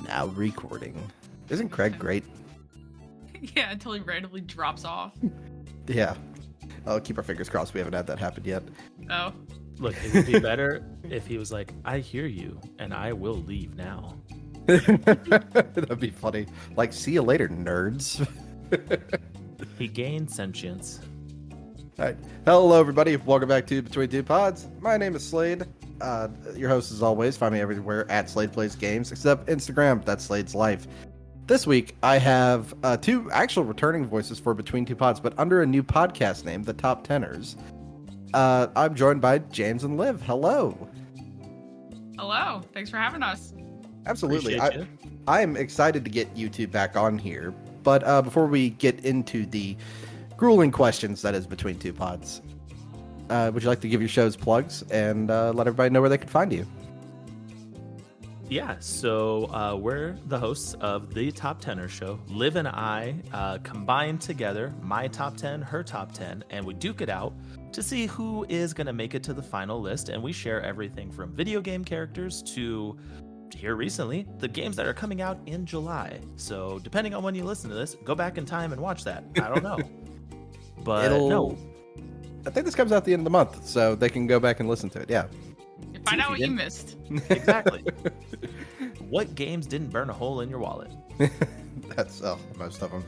Now recording. Isn't Craig great? Yeah, until he randomly drops off. Yeah. I'll keep our fingers crossed we haven't had that happen yet. Oh. Look, it would be better if he was like, I hear you, and I will leave now. That'd be funny. Like, see you later, nerds. He gained sentience. All right. Hello, everybody. Welcome back to Between Two Pods. My name is Slade. Your host, as always. Find me everywhere at Slade Plays Games, except Instagram. That's Slade's Life. This week, I have two actual returning voices for Between Two Pods, but under a new podcast name, The Top Tenors. I'm joined by James and Liv. Hello. Hello. Thanks for having us. Absolutely. Appreciate I'm excited to get you two back on here. But before we get into the grueling questions that is Between Two Pods, would you like to give your show's plugs and let everybody know where they can find you? Yeah, so we're the hosts of the Top Tenor Show. Liv and I combine together my top 10, her top 10, and we duke it out to see who is going to make it to the final list. And we share everything from video game characters to, here recently, the games that are coming out in July. So depending on when you listen to this, go back in time and watch that. I don't know. But no. I think this comes out at the end of the month, so they can go back and listen to it. Yeah. Find out what you missed. Exactly. What games didn't burn a hole in your wallet? That's most of them.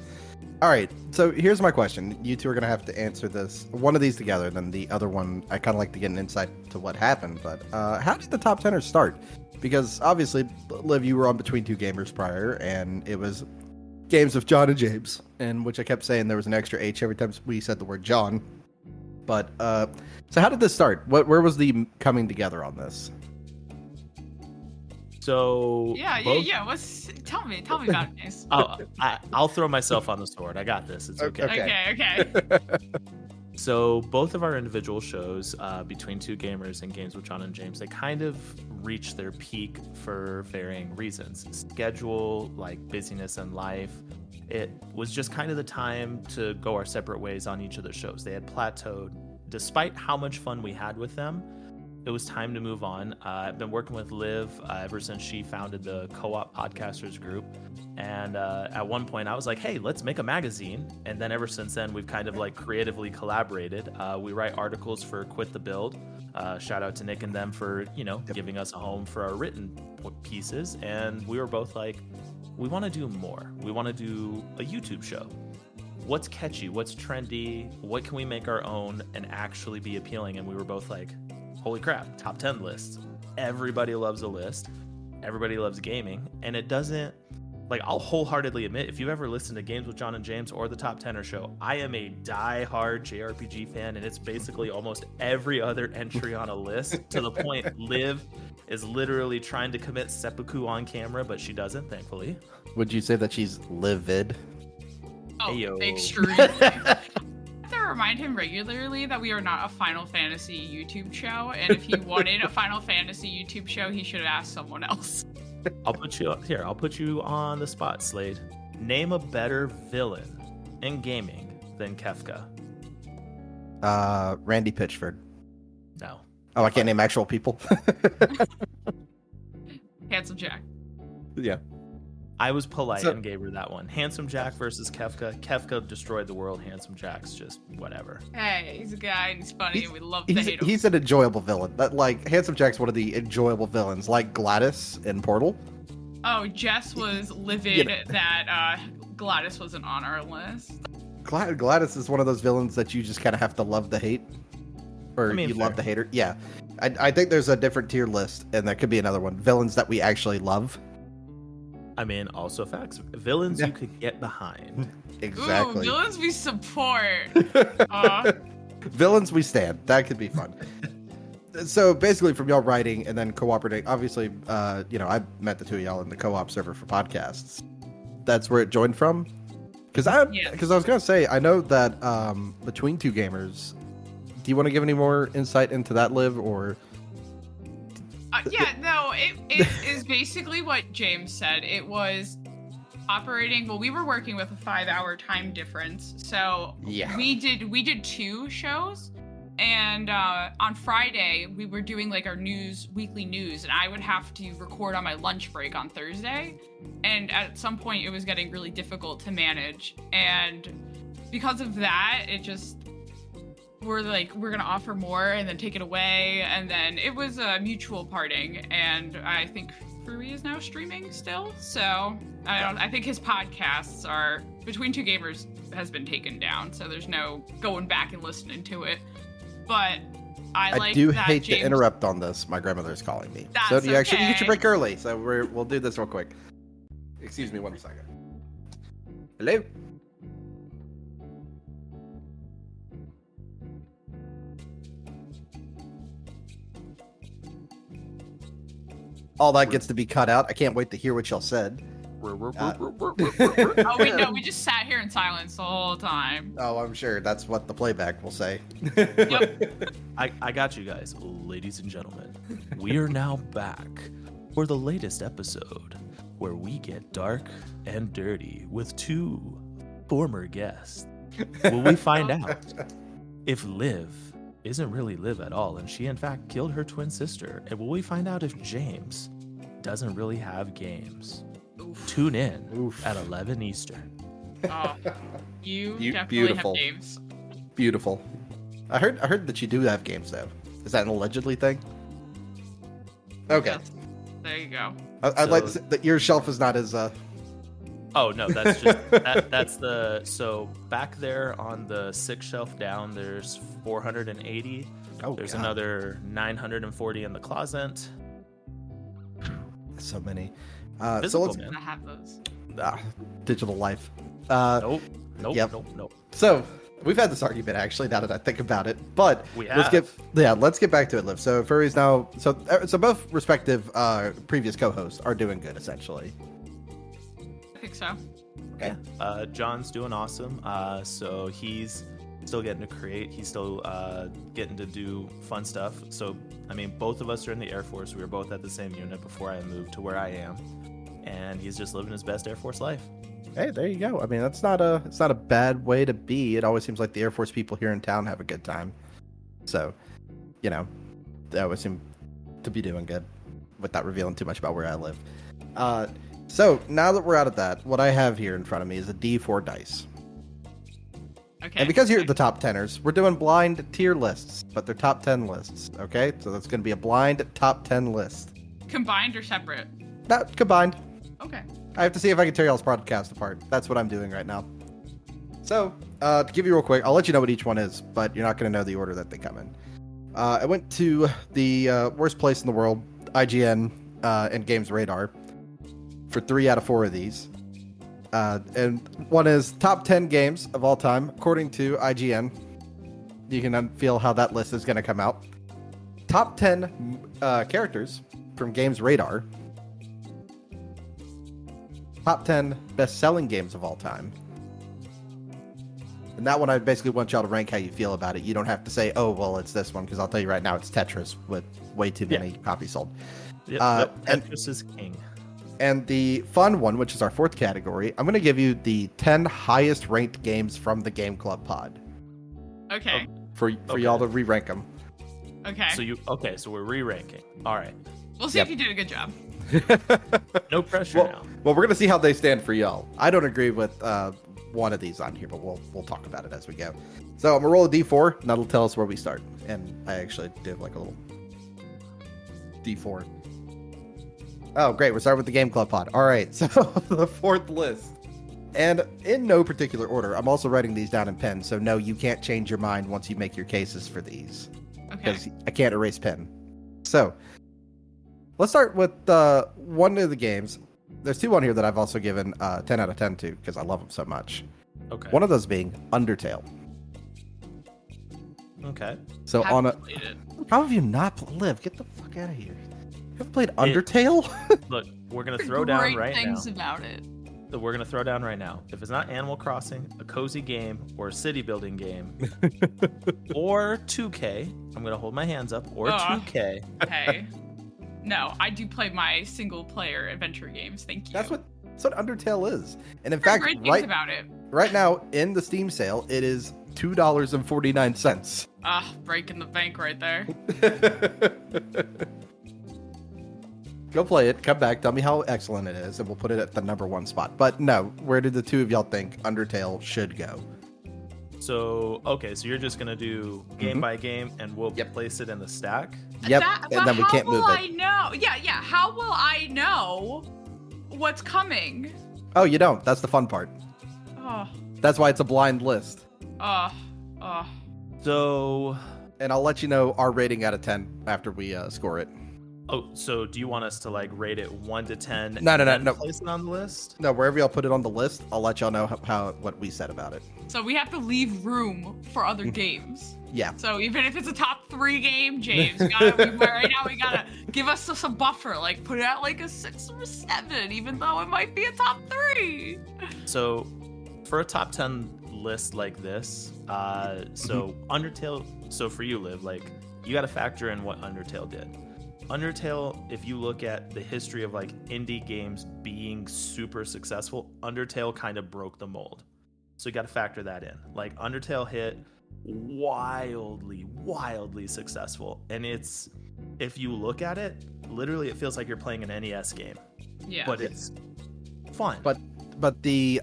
All right, so here's my question. You two are going to have to answer this, one of these together, then the other one, I kind of like to get an insight to what happened. But how did the Top Tenors start? Because obviously, Liv, you were on Between Two Gamers prior, and it was games of John and James, in which I kept saying there was an extra H every time we said the word John. But, so how did this start? Where was the coming together on this? So Yeah. Tell me about it, guys. I'll throw myself on the sword. I got this. It's okay. Okay. So both of our individual shows, Between Two Gamers and Games with John and James, they kind of reached their peak for varying reasons. Schedule, like busyness in life. It was just kind of the time to go our separate ways on each of the shows. They had plateaued. Despite how much fun we had with them, it was time to move on. I've been working with Liv ever since she founded the Co-op Podcasters group. And at one point I was like, hey, let's make a magazine. And then ever since then, we've kind of like creatively collaborated. We write articles for Quit the Build. Shout out to Nick and them for, giving us a home for our written pieces. And we were both like, we want to do more. We want to do a YouTube show. What's catchy? What's trendy? What can we make our own and actually be appealing? And we were both like, holy crap, top 10 lists. Everybody loves a list. Everybody loves gaming. And it doesn't, like, I'll wholeheartedly admit, if you ever listen to Games with John and James or the Top Tenor Show, I am a die-hard JRPG fan, and it's basically almost every other entry on a list, to the point Liv is literally trying to commit seppuku on camera, but she doesn't, thankfully. Would you say that she's livid? Oh, Ayo. extreme. I have to remind him regularly that we are not a Final Fantasy YouTube show, and if he wanted a Final Fantasy YouTube show, he should have asked someone else. I'll put you on the spot, Slade. Name a better villain in gaming than Kefka. Randy Pitchford. No. Oh, I can't name actual people. Handsome Jack. Yeah. I was polite and gave her that one. Handsome Jack versus Kefka. Kefka destroyed the world. Handsome Jack's just whatever. Hey, he's a guy and he's funny and we love to hate him. He's an enjoyable villain. That, like, Handsome Jack's one of the enjoyable villains, like Gladys in Portal. Oh, Jess was livid that Gladys wasn't on our list. Gladys is one of those villains that you just kind of have to love to hate. Or you love to hate her. Yeah. I think there's a different tier list, and there could be another one. Villains that we actually love. I mean, also facts. Villains you could get behind. Exactly. Ooh, villains we support. Villains we stand. That could be fun. So basically, from y'all writing and then cooperating, obviously, I met the two of y'all in the co-op server for podcasts. that's where it joined from. Because I Yes. was gonna say, I know that between two gamers. Do you want to give any more insight into that, Liv, or? Yeah, no, it is basically what James said. It was operating. Well, we were working with a 5-hour time difference, so Yeah. we did 2 shows, and on Friday we were doing like our weekly news, and I would have to record on my lunch break on Thursday, and at some point it was getting really difficult to manage, and because of that, it just. We're gonna offer more and then take it away, and then it was a mutual parting, and I think Rui is now streaming still, so I think his podcasts are Between Two Gamers has been taken down, so there's no going back and listening to it. But I do that hate James... to interrupt on this. My grandmother's calling me. That's so you get okay. your break early. So we'll do this real quick. Excuse me 1 second. Hello. All that gets to be cut out. I can't wait to hear what y'all said. Oh wait, no, we just sat here in silence the whole time. Oh, I'm sure that's what the playback will say. Yep. I got you guys, ladies and gentlemen. We are now back for the latest episode where we get dark and dirty with 2 former guests. Will we find out if Liv isn't really Liv at all, and she in fact killed her twin sister? And will we find out if James doesn't really have games? Oof. Tune in Oof. at 11 Eastern. Oh, you definitely beautiful. have games. Beautiful. I heard that you do have games though. Is that an allegedly thing? Okay. Yes. There you go. I'd like to say that your shelf is not as Oh no, that's just that's the so back there on the 6th shelf down. There's 480. There's God. another 940 in the closet. So many. Physical, So let's man. I have those. digital life. Nope. Yep. Nope. So we've had this argument actually. Now that I think about it, but We let's get back to it, Liv. So Furry's now so both respective previous co-hosts are doing good essentially. I think so. Okay. John's doing awesome. So he's still getting to create. He's still getting to do fun stuff. So I mean, both of us are in the Air Force. We were both at the same unit before I moved to where I am, and he's just living his best Air Force life. Hey, there you go. I mean, it's not a bad way to be. It always seems like the Air Force people here in town have a good time. So, you know, they always seem to be doing good without revealing too much about where I live. So now that we're out of that, what I have here in front of me is a D4 dice. Okay. And because you're the top 10ers, we're doing blind tier lists, but they're top 10 lists, okay? So that's going to be a blind top 10 list. Combined or separate? Not combined. Okay. I have to see if I can tear y'all's podcast apart. That's what I'm doing right now. So, to give you real quick, I'll let you know what each one is, but you're not going to know the order that they come in. I went to the worst place in the world, IGN and Games Radar, for 3 out of 4 of these. And one is top 10 games of all time, according to IGN. You can feel how that list is going to come out. Top 10 characters from Games Radar. Top 10 best-selling games of all time. And that one, I basically want y'all to rank how you feel about it. You don't have to say, oh, well, it's this one, because I'll tell you right now, it's Tetris with way too many copies sold. Yep, Tetris is king. And the fun one, which is our 4th category, I'm going to give you the 10 highest ranked games from the Game Club pod. Okay. For y'all to re-rank them. Okay. So we're re-ranking. All right. We'll see if you did a good job. No pressure now. Well, we're going to see how they stand for y'all. I don't agree with one of these on here, but we'll talk about it as we go. So I'm going to roll a D4, and that'll tell us where we start. And I actually did like a little D4. Oh, great. We're starting with the Game Club pod. All right. So the 4th list. And in no particular order, I'm also writing these down in pen. So no, you can't change your mind once you make your cases for these. Okay. Because I can't erase pen. So let's start with one of the games. There's 2 on here that I've also given 10 out of 10 to because I love them so much. Okay. One of those being Undertale. Okay. So Haven't on a... played it. How have you not... Liv, get the fuck out of here. You haven't played Undertale? Look, we're gonna throw down Great right now. things about it. that we're gonna throw down right now. If it's not Animal Crossing, a cozy game, or a city building game, or 2K, I'm gonna hold my hands up, or 2K. Hey. No, I do play my single player adventure games. Thank you. That's what Undertale is. And in There are fact, great things about it. right now in the Steam sale, it is $2.49. Breaking the bank right there. Go play it, come back, tell me how excellent it is, and we'll put it at the #1 spot. But no, where did the two of y'all think Undertale should go? So, okay, so you're just gonna do game by game, and we'll place it in the stack? Yep, and then we can't move it. How will I know? Yeah. How will I know what's coming? Oh, you don't. That's the fun part. Oh. That's why it's a blind list. So... And I'll let you know our rating out of 10 after we score it. Oh, so do you want us to like rate it 1 to 10? No. Place it on the list? No, wherever y'all put it on the list, I'll let y'all know what we said about it. So we have to leave room for other games. Yeah. So even if it's a top 3 game, James, right now we gotta give us some buffer. Like put it at like a 6 or a 7, even though it might be a top 3. So for a top 10 list like this, Undertale. So for you, Liv, like you got to factor in what Undertale did. Undertale, if you look at the history of like indie games being super successful, Undertale kind of broke the mold. So you got to factor that in. Like Undertale hit wildly successful. And it's, if you look at it, literally it feels like you're playing an NES game. Yeah. But it's fun. But the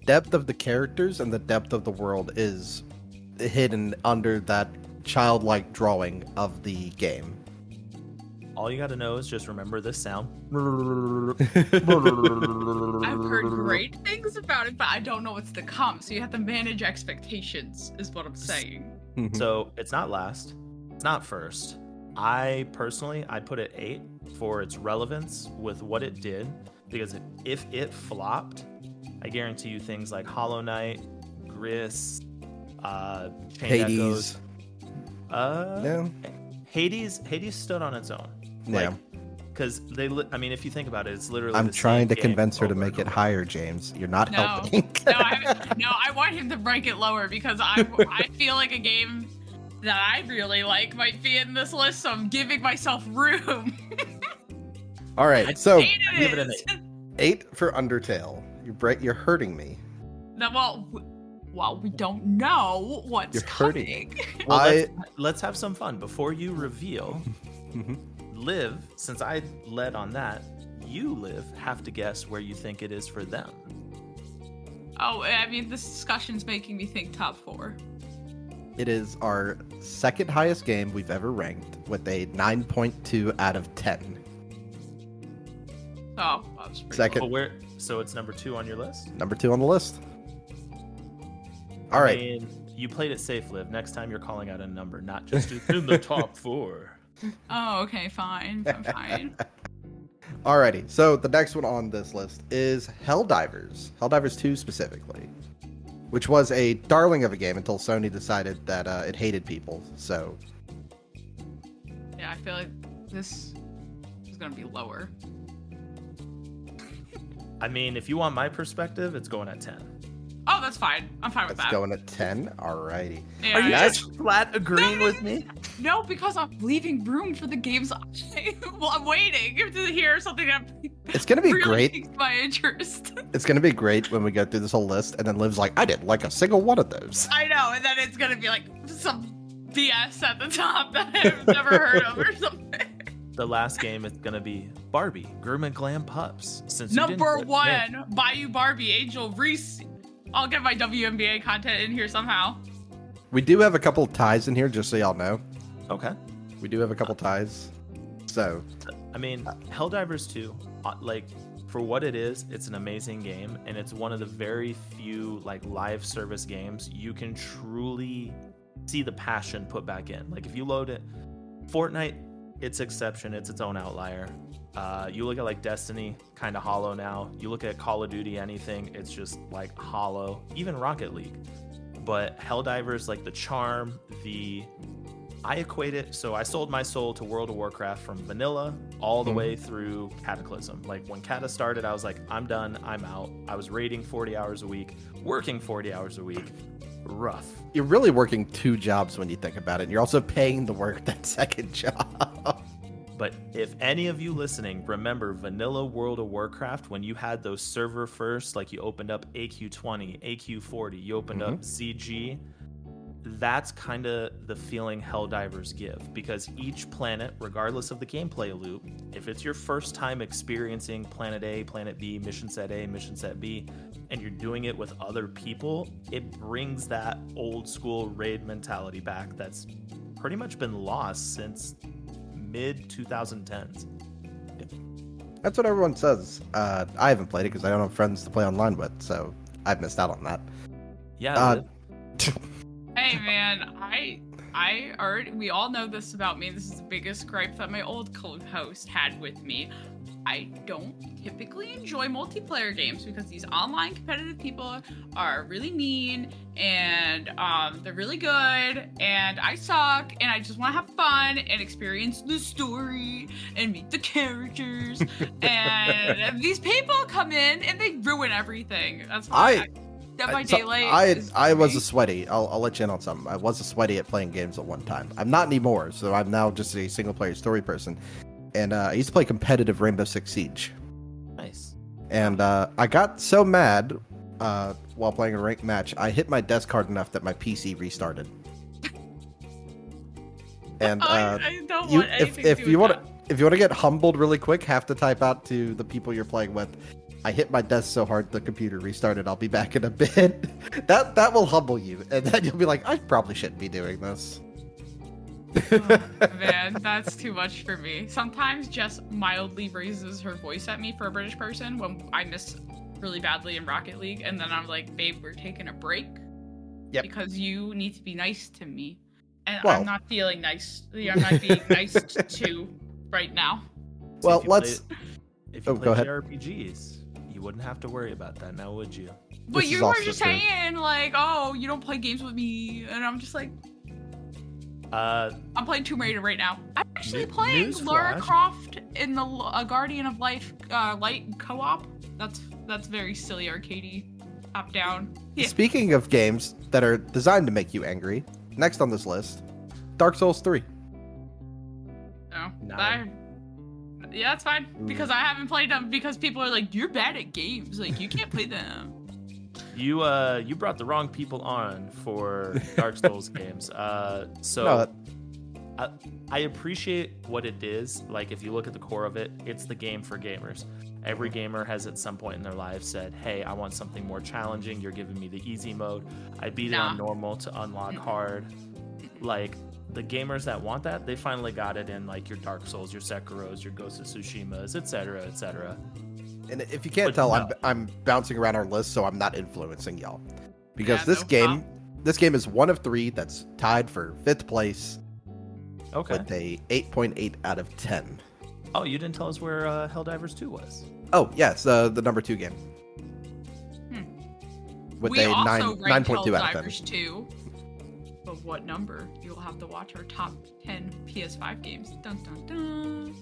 depth of the characters and the depth of the world is hidden under that childlike drawing of the game. All you got to know is just remember this sound. I've heard great things about it, but I don't know what's to come. So you have to manage expectations, is what I'm saying. So it's not last. It's not first. I personally, I'd put it 8 for its relevance with what it did. Because if it flopped, I guarantee you things like Hollow Knight, Gris, Hades. Yeah. Hades stood on its own. Yeah. Because if you think about it, it's literally. I'm the trying same to convince her game to make it higher, James. You're not helping. I want him to rank it lower because I feel like a game that I really like might be in this list, so I'm giving myself room. All right, so give it an 8 for Undertale. You're hurting me. No, well, we don't know what's coming. Well, let's have some fun before you reveal. Liv, since I led on that, you, Liv, have to guess where you think it is for them. Oh, I mean, this discussion's making me think top 4. It is our second highest game we've ever ranked with a 9.2 out of 10. Oh, that's pretty Second. low. So it's number 2 on your list? Number 2 on the list. All right. I mean, you played it safe, Liv. Next time you're calling out a number, not just in the top 4. Oh, okay, fine. I'm fine. Alrighty, so the next one on this list is Helldivers. Helldivers 2 specifically. Which was a darling of a game until Sony decided that it hated people, so... Yeah, I feel like this is going to be lower. I mean, if you want my perspective, it's going at 10. Oh, that's fine. I'm fine with That's that. going at 10? Alrighty. Yeah, Are you just flat agreeing with me? No, because I'm leaving room for the games well, I'm waiting to hear something that It's going to be really great. piques my interest. It's going to be great when we go through this whole list, and then Liv's like, I didn't like a single one of those. I know, and then it's going to be like some BS at the top that I've never heard of or something. The last game is going to be Barbie, Grim and Glam Pups. Since Number 1, Bayou Barbie, Angel Reese. I'll get my WNBA content in here somehow. We do have a couple of ties in here, just so y'all know. Okay. We do have a couple ties. So, I mean, Helldivers 2, like, for what it is, it's an amazing game, and it's one of the very few, like, live service games you can truly see the passion put back in. Like, if you load it, Fortnite, it's exception, it's its own outlier. You look at like Destiny, kind of hollow now. You look at Call of Duty, anything, it's just like hollow. Even Rocket League. But Helldivers, like the charm, the I equate it, so I sold my soul to World of Warcraft from vanilla all the way through Cataclysm. Like when Cata started, I was like, I'm done, I'm out. I was raiding 40 hours a week, working 40 hours a week. Rough. You're really working 2 jobs when you think about it. And you're also paying to work that second job. But if any of you listening remember vanilla World of Warcraft, when you had those server first, like you opened up AQ20, AQ40, you opened up ZG, that's kind of the feeling Helldivers give, because each planet, regardless of the gameplay loop, if it's your first time experiencing planet A, planet B, mission set A, mission set B, and you're doing it with other people, it brings that old school raid mentality back that's pretty much been lost since mid 2010s. That's what everyone says. I haven't played it because I don't have friends to play online with, so I've missed out on that. Yeah. Hey man, we all know this about me. This is the biggest gripe that my old co-host had with me. I don't typically enjoy multiplayer games because these online competitive people are really mean and they're really good and I suck and I just want to have fun and experience the story and meet the characters and these people come in and they ruin everything. That's why Dead by Daylight. I was a sweaty. I'll let you in on something. I was a sweaty at playing games at one time. I'm not anymore, so I'm now just a single player story person. And I used to play competitive Rainbow Six Siege. Nice. And I got so mad while playing a ranked match, I hit my desk hard enough that my PC restarted. And I don't want anything if you want to get humbled really quick, have to type out to the people you're playing with, I hit my desk so hard the computer restarted. I'll be back in a bit. That will humble you, and then you'll be like, I probably shouldn't be doing this. Oh, man, that's too much for me. Sometimes Jess mildly raises her voice at me for a British person when I miss really badly in Rocket League, and then I'm like, babe, we're taking a break. Yep. Because you need to be nice to me. And well, I'm not feeling nice. I'm not being nice to right now. Well, if you go play ahead. JRPGs, you wouldn't have to worry about that now, would you? But This you is were also just true. saying, like, oh, you don't play games with me. And I'm just like, I'm playing Tomb Raider right now. I'm actually playing Lara Croft in the Guardian of Life Light co-op. That's very silly arcadey, top down. Yeah. Speaking of games that are designed to make you angry, next on this list, Dark Souls 3. No. No. Yeah, that's fine. Because I haven't played them because people are like, you're bad at games. Like, you can't play them. You brought the wrong people on for Dark Souls games. No, I appreciate what it is. Like, if you look at the core of it, it's the game for gamers. Every gamer has at some point in their life said, hey, I want something more challenging. You're giving me the easy mode. I beat it on normal to unlock hard. Like, the gamers that want that, they finally got it in, like, your Dark Souls, your Sekiros, your Ghost of Tsushimas, etc., etc. And if you can't tell, I'm bouncing around our list, so I'm not influencing y'all. Because Yeah, this no game, problem. this game is one of 3 that's tied for 5th place Okay. with a 8.8 out of 10. Oh, you didn't tell us where Helldivers 2 was. Oh, yes, the number 2 game. With We a also ranked 9.2 out of 10. Helldivers 2. But what number? You'll have to watch our top 10 PS5 games. Dun dun dun.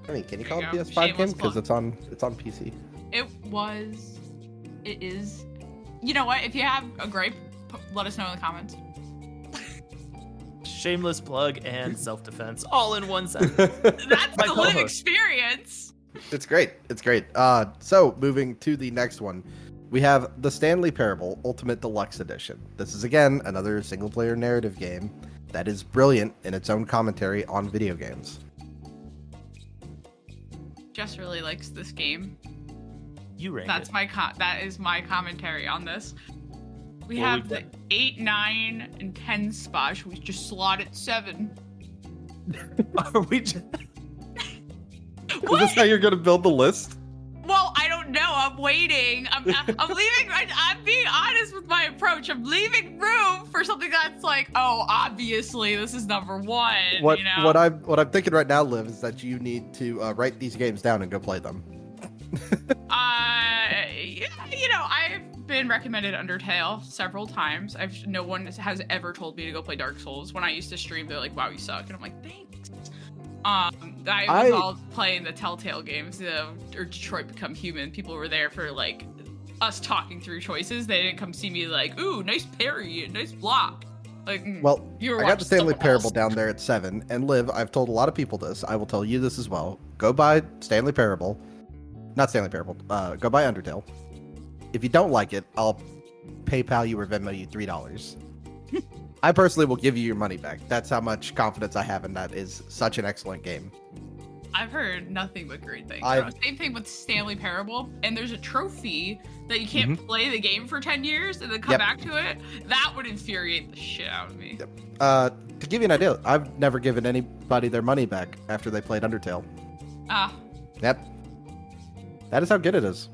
I mean, can you There call you it go. PS5 game? Shameless Because plug. it's on PC. It is. You know what? If you have a gripe, let us know in the comments. Shameless plug and self-defense all in one sentence. That's My the living co-host. experience. It's great. It's great. So moving to the next one, we have the Stanley Parable Ultimate Deluxe Edition. This is again another single-player narrative game that is brilliant in its own commentary on video games. Jess really likes this game. You rank That's it. that is my commentary on this. We Well, have the 8, 9, and 10 spot. We just slotted 7. Are we just... Is this how you're going to build the list? Well, I don't know. I'm waiting. I'm leaving. I'm being honest with my approach. I'm leaving room for something that's like, oh, obviously this is number 1. What you know? what I'm thinking right now, Liv, is that you need to write these games down and go play them. Yeah, you know, I've been recommended Undertale several times. No one has ever told me to go play Dark Souls. When I used to stream, they're like, "Wow, you suck," and I'm like, "Thanks." I was all playing the Telltale games, or Detroit Become Human. People were there for like us talking through choices. They didn't come see me like, "Ooh, nice parry, nice block." Like, well, I got the Stanley Parable down there at 7, and Liv, I've told a lot of people this. I will tell you this as well. Go buy Stanley Parable, not Stanley Parable. Go buy Undertale. If you don't like it, I'll PayPal you or Venmo you $3. I personally will give you your money back. That's how much confidence I have in that. Is such an excellent game. I've heard nothing but great things. Same thing with Stanley Parable, and there's a trophy that you can't play the game for 10 years and then come back to it. That would infuriate the shit out of me. To give you an idea, I've never given anybody their money back after they played Undertale. Yep. That is how good it is.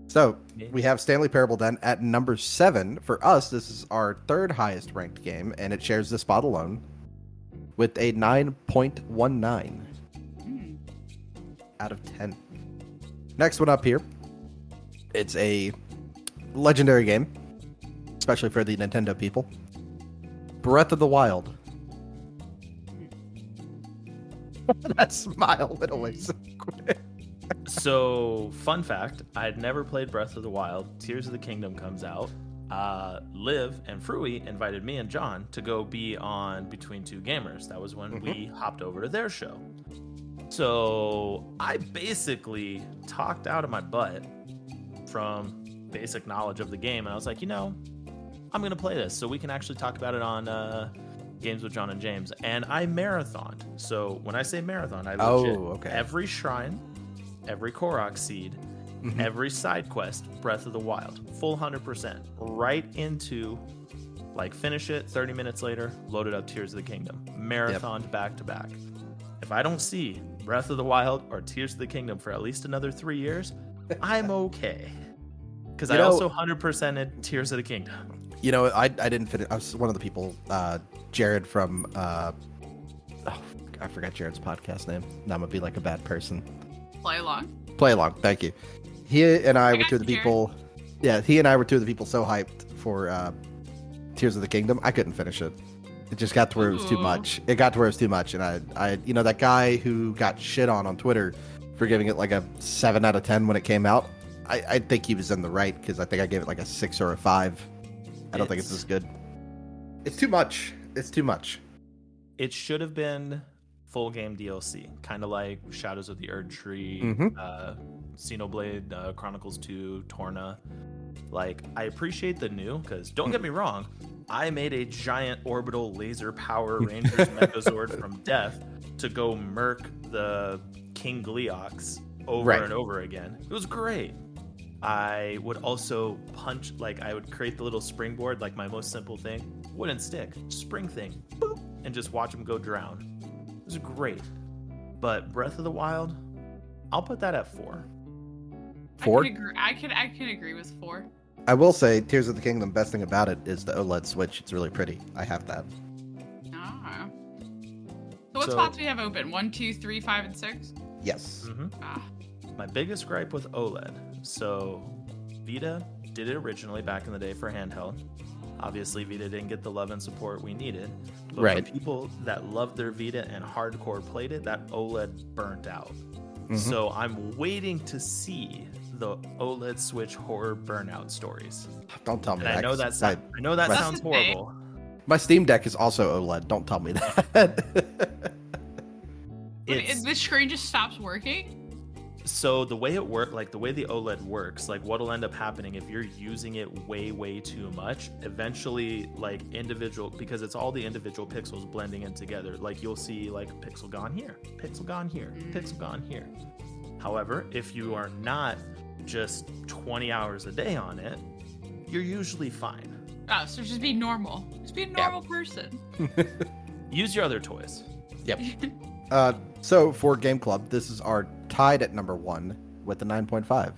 So, we have Stanley Parable then at number 7. For us, this is our 3rd highest ranked game, and it shares this spot alone with a 9.19 out of 10. Next one up here, it's a legendary game, especially for the Nintendo people. Breath of the Wild. That smile went away so quick. So, fun fact, I had never played Breath of the Wild. Tears of the Kingdom comes out. Liv and Fruey invited me and John to go be on Between Two Gamers. That was when we hopped over to their show. So, I basically talked out of my butt from basic knowledge of the game. And I was like, I'm going to play this so we can actually talk about it on Games with John and James. And I marathoned. So, when I say marathon, I legit every shrine, every Korok seed, every side quest, Breath of the Wild, full 100%, right into, finish it, 30 minutes later, loaded up Tears of the Kingdom, marathoned back to back. If I don't see Breath of the Wild or Tears of the Kingdom for at least another 3 years, I'm okay. Because I also 100%ed Tears of the Kingdom. I didn't finish. I was one of the people, Jared from, I forgot Jared's podcast name. Now I'm going to be like a bad person. Play along. Thank you. He and I were two of the people. Yeah, he and I were two of the people so hyped for Tears of the Kingdom. I couldn't finish it. It just got to where it was too much. And I that guy who got shit on Twitter for giving it like a 7 out of 10 when it came out. I think he was in the right because I think I gave it like a 6 or a 5. I don't think it's as good. It's too much. It should have been full game DLC, kind of like Shadows of the Erd Tree, Xenoblade Chronicles 2, Torna. I appreciate the new, because don't get me wrong, I made a giant orbital laser Power Rangers Megazord from death to go murk the King Gleeox over and over again. It was great. I would also punch, I would create the little springboard, my most simple thing, wooden stick, spring thing, boop, and just watch him go drown. It was great. But Breath of the Wild, I'll put that at 4. 4? I can agree with 4. I will say, Tears of the Kingdom, best thing about it is the OLED Switch. It's really pretty. I have that. Ah. So what spots do we have open? 1, 2, 3, 5, and 6? Yes. My biggest gripe with OLED. So Vita did it originally back in the day for handheld. Obviously, Vita didn't get the love and support we needed. But for people that loved their Vita and hardcore played it, that OLED burnt out. So I'm waiting to see the OLED Switch horror burnout stories. Don't tell me and that. I know that sounds horrible. My Steam Deck is also OLED. Don't tell me that. The screen just stops working? So the way it works, the way the OLED works, what'll end up happening if you're using it way too much, eventually, individual, because it's all the individual pixels blending in together. You'll see, pixel gone here, pixel gone here, pixel gone here. However, if you are not just 20 hours a day on it, you're usually fine. Oh, so just be normal. Just be a normal person. Use your other toys. Yep. So for Game Club, this is our tied at number 1 with the 9.5.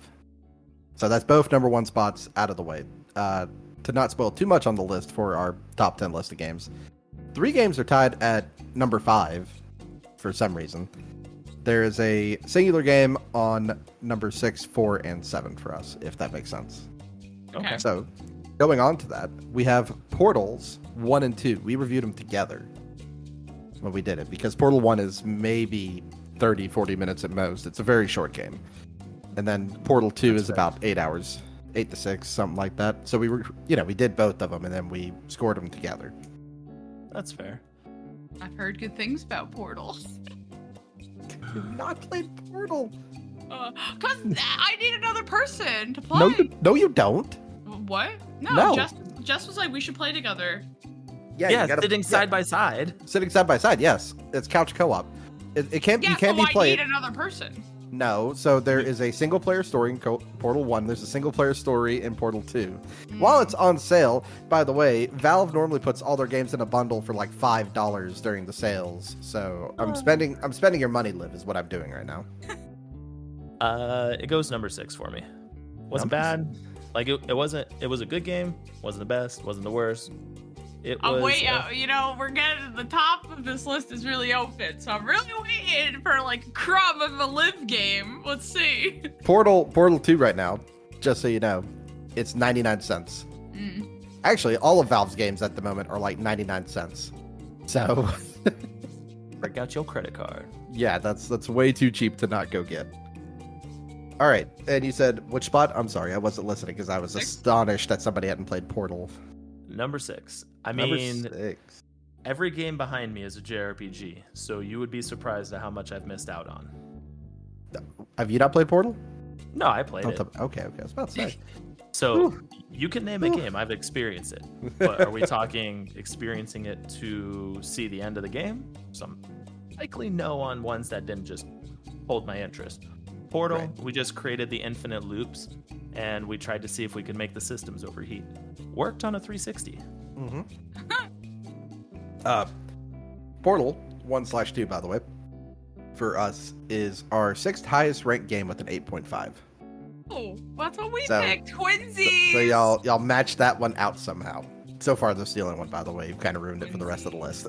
So that's both number 1 spots out of the way. To not spoil too much on the list for our top 10 list of games, 3 games are tied at number 5 for some reason. there is a singular game on number 6, 4, and 7 for us, if that makes sense. Okay. So, going on to that, we have Portals 1 and 2. We reviewed them together when we did it, because Portal 1 is maybe 30, 40 minutes at most. It's a very short game. And then Portal 2 is about 8 hours, 8 to 6, something like that. So we were, we did both of them, and then we scored them together. That's fair. I've heard good things about Portal. You've not played Portal. Cause I need another person to play. No, you don't. What? No. Jess was like, we should play together. Yeah, sitting side by side. Sitting side by side, yes. It's couch co-op. It can't. Yeah, You can't so be I played. need another person. No, so there is a single player story in Portal 1. There's a single player story in Portal 2. While it's on sale, by the way, Valve normally puts all their games in a bundle for like $5 during the sales. So I'm spending your money, Liv, is what I'm doing right now. It goes number 6 for me. Wasn't bad. Like it wasn't. It was a good game. Wasn't the best. Wasn't the worst. It was. We're getting the top of this list is really open, so I'm really waiting for like a crumb of a Liv game. Let's see. Portal 2 right now, just so you know, it's 99 cents. Actually, all of Valve's games at the moment are like 99 cents. So break out your credit card. Yeah, that's way too cheap to not go get. All right, and you said which spot? I'm sorry, I wasn't listening because I was astonished that somebody hadn't played Portal. Number 6. Number 6. Every game behind me is a JRPG, so you would be surprised at how much I've missed out on. Have you not played Portal? No, I played it. Okay, I was about to say. So you can name a game. I've experienced it. But are we talking experiencing it to see the end of the game? Some likely no on ones that didn't just hold my interest. Portal, right. We just created the infinite loops, and we tried to see if we could make the systems overheat. Worked on a 360. Portal 1/2, by the way, for us is our 6th highest ranked game with an 8.5. Oh, that's what we picked. Twinsies. So y'all match that one out somehow. So far, the stealing one, by the way, you've kind of ruined it for the rest of the list.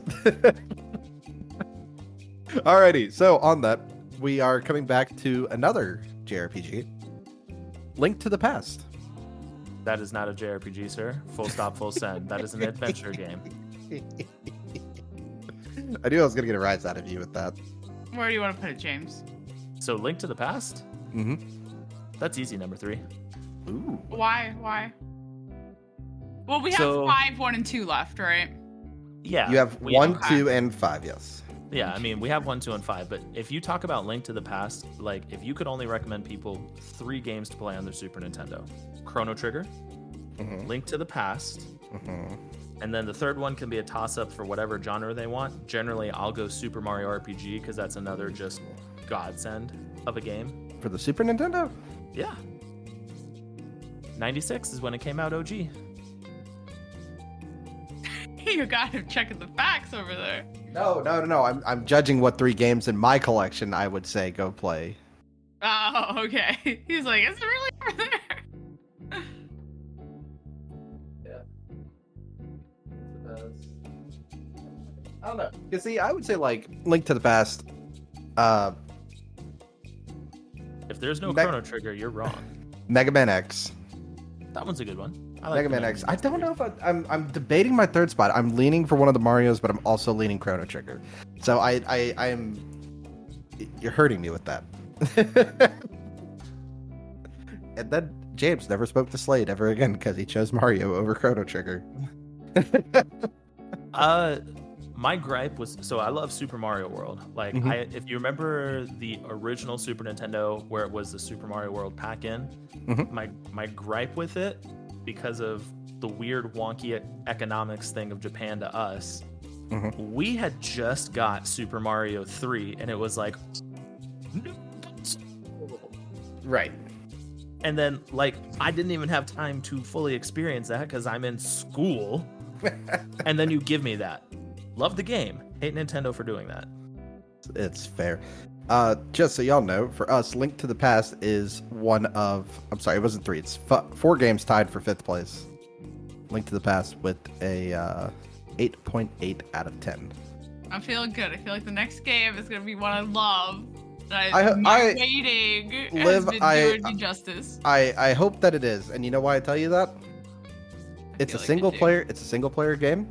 Alrighty, so on that, we are coming back to another JRPG, Link to the Past. That is not a JRPG, sir. Full stop, full send. That is an adventure game. I knew I was going to get a rise out of you with that. Where do you want to put it, James? So, Link to the Past? Mm-hmm. That's easy, number 3. Ooh. Why? Well, we have 5, 1, and 2 left, right? Yeah. You have 1, 2, and 5, yes. Yeah, I mean, we have 1, 2, and 5, but if you talk about Link to the Past, like, if you could only recommend people 3 games to play on their Super Nintendo, Chrono Trigger, Link to the Past, and then the third one can be a toss-up for whatever genre they want. Generally, I'll go Super Mario RPG, because that's another just godsend of a game. For the Super Nintendo? Yeah. 96 is when it came out OG. You got him checking the facts over there. No. I'm judging what 3 games in my collection I would say go play. Oh, okay. He's like, is it really over there? Yeah. I don't know. You see, I would say like Link to the Past. If there's no Chrono Trigger, you're wrong. Mega Man X. That one's a good one. I like Mega Man X. I don't know if I'm debating my third spot. I'm leaning for one of the Marios, but I'm also leaning Chrono Trigger. So I'm. You're hurting me with that. And then James never spoke to Slade ever again because he chose Mario over Chrono Trigger. My gripe was, so I love Super Mario World. Like, if you remember the original Super Nintendo where it was the Super Mario World pack-in, my gripe with it, because of the weird wonky economics thing of Japan to us, we had just got Super Mario 3, and it was like, right. And then, like, I didn't even have time to fully experience that because I'm in school. And then you give me that. Love the game. Hate Nintendo for doing that. It's fair. Just so y'all know, for us, Link to the Past is one of... I'm sorry, it wasn't 3. It's 4 games tied for 5th place. Link to the Past with a 8.8 out of 10. I'm feeling good. I feel like the next game is going to be one I love. I waiting Liv, has been doing me justice. I hope that it is, and you know why I tell you that? It's a like single player. It's a single player game.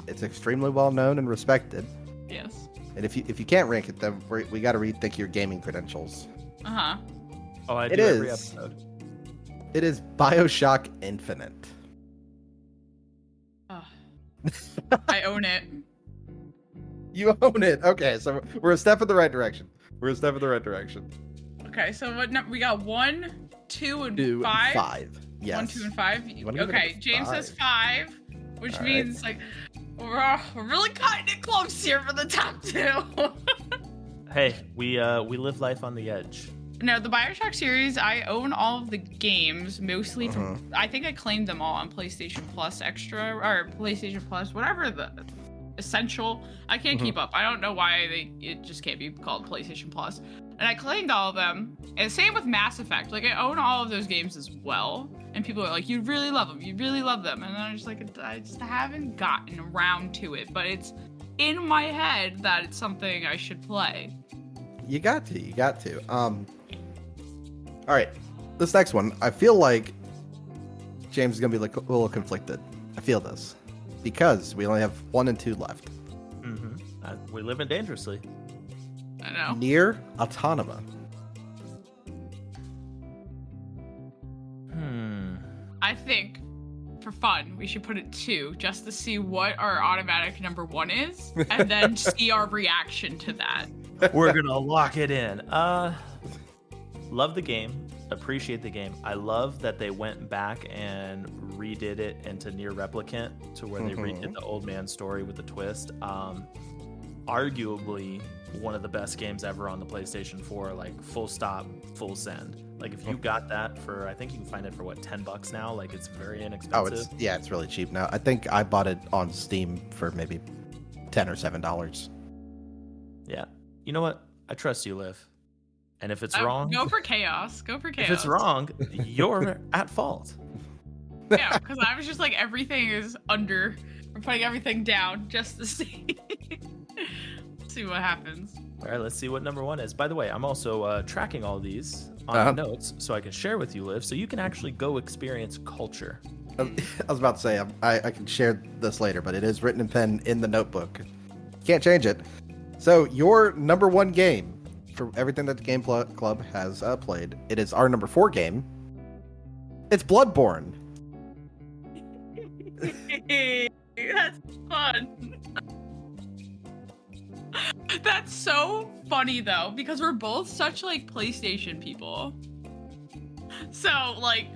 It's extremely well known and respected. Yes. And if you can't rank it, then we got to rethink your gaming credentials. Oh, I do every episode. It is BioShock Infinite. I own it. You own it. Okay, so we're a step in the right direction. Okay, so what we got 1, 2, and 5? 5. Yes. 1, 2, and 5. Okay, James says 5, which All means like we're really cutting it close here for the top 2. Hey, we live life on the edge. No, the BioShock series, I own all of the games, mostly I think I claimed them all on PlayStation Plus Extra, or PlayStation Plus, whatever the Essential. I can't keep up. I don't know why it just can't be called PlayStation Plus. And I claimed all of them. And same with Mass Effect. Like, I own all of those games as well. And people are like, you really love them. You really love them. And I'm just like, I just haven't gotten around to it. But it's in my head that it's something I should play. You got to. All right, this next one, I feel like James is gonna be like a little conflicted. I feel this because we only have 1 and 2 left. We're living dangerously. I know. Nier Automata. I think, for fun, we should put it 2 just to see what our automatic number 1 is, and then see our reaction to that. We're gonna lock it in. Love the game, appreciate the game. I love that they went back and redid it into Nier Replicant to where they redid the old man story with a twist. Arguably one of the best games ever on the PlayStation 4, like full stop, full send. Like if you got that for, I think you can find it for what, $10 now? Like it's very inexpensive. Oh, it's really cheap now. I think I bought it on Steam for maybe $10 or $7. Yeah. You know what? I trust you, Liv. And if it's wrong, go for chaos. If it's wrong, you're at fault. Yeah, because I was just like, everything is under. We're putting everything down just to see what happens. All right, let's see what number 1 is. By the way, I'm also tracking all these on notes so I can share with you, Liv, so you can actually go experience culture. I was about to say I can share this later, but it is written in pen in the notebook. Can't change it. So your number 1 game for everything that the Game Club has played, it is our number 4 game. It's Bloodborne. That's fun. That's so funny though, because we're both such like PlayStation people. So like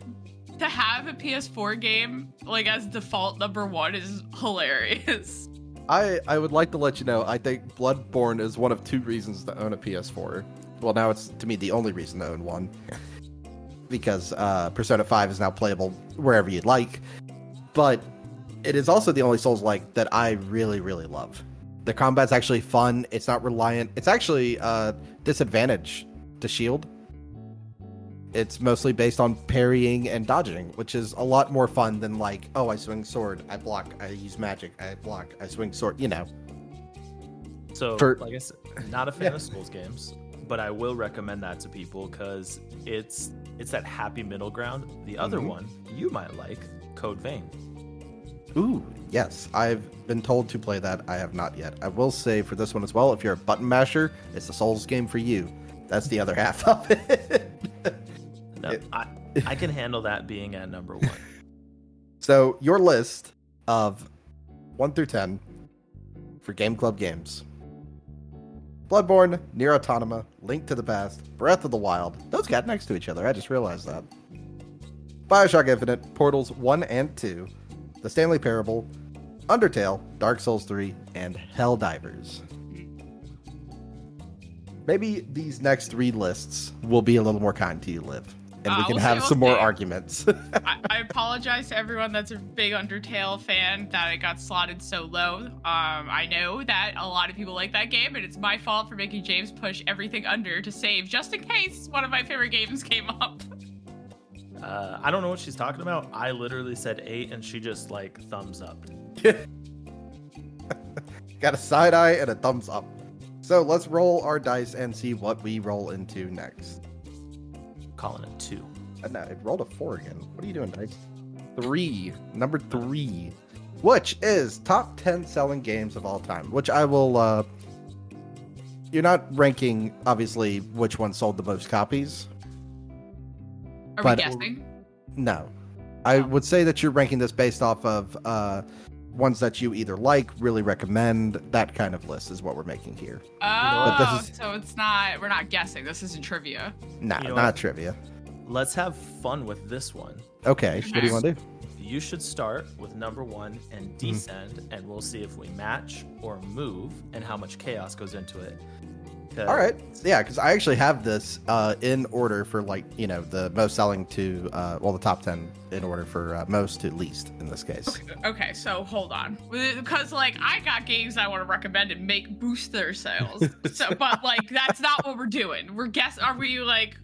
to have a PS4 game like as default number 1 is hilarious. I would like to let you know, I think Bloodborne is one of 2 reasons to own a PS4. Well, now it's, to me, the only reason to own one. Because Persona 5 is now playable wherever you'd like. But it is also the only Souls-like that I really, really love. The combat's actually fun. It's not reliant. It's actually disadvantage to shield. It's mostly based on parrying and dodging, which is a lot more fun than like, oh, I swing sword, I block, I use magic, I block, I swing sword, you know. So, like I said, not a fan of Souls games, but I will recommend that to people because it's that happy middle ground. The other one you might like, Code Vein. Ooh, yes. I've been told to play that. I have not yet. I will say for this one as well, if you're a button masher, it's the Souls game for you. That's the other half of it. No, I can handle that being at number 1. So your list of 1 through 10 for Game Club games: Bloodborne, Nier Automata, Link to the Past, Breath of the Wild. Those got next to each other. I just realized that. BioShock Infinite, Portals 1 and 2, The Stanley Parable, Undertale, Dark Souls 3, and Helldivers. Maybe these next 3 lists will be a little more kind to you, Liv. And we can have some more arguments. I apologize to everyone that's a big Undertale fan that it got slotted so low. I know that a lot of people like that game, and it's my fault for making James push everything under to save, just in case one of my favorite games came up. I don't know what she's talking about. I literally said 8, and she just, like, thumbs up. Got a side eye and a thumbs up. So let's roll our dice and see what we roll into next. Calling it 2. No, it rolled a 4 again. What are you doing, dice? 3. Number 3. Which is top 10 selling games of all time. Which I will... You're not ranking, obviously, which one sold the most copies. Are we guessing? No. I would say that you're ranking this based off of ones that you either like, really recommend. That kind of list is what we're making here. Oh, so it's not... We're not guessing. This isn't trivia. Nah, not trivia. Let's have fun with this one. Okay, what do you want to do? You should start with number 1 and descend, and we'll see if we match or move and how much chaos goes into it. All right. Yeah, because I actually have this in order for, like, you know, the most selling to, the top 10 in order for most to least in this case. Okay, so hold on. Because, like, I got games I want to recommend and boost their sales. But, like, that's not what we're doing. Are we, like...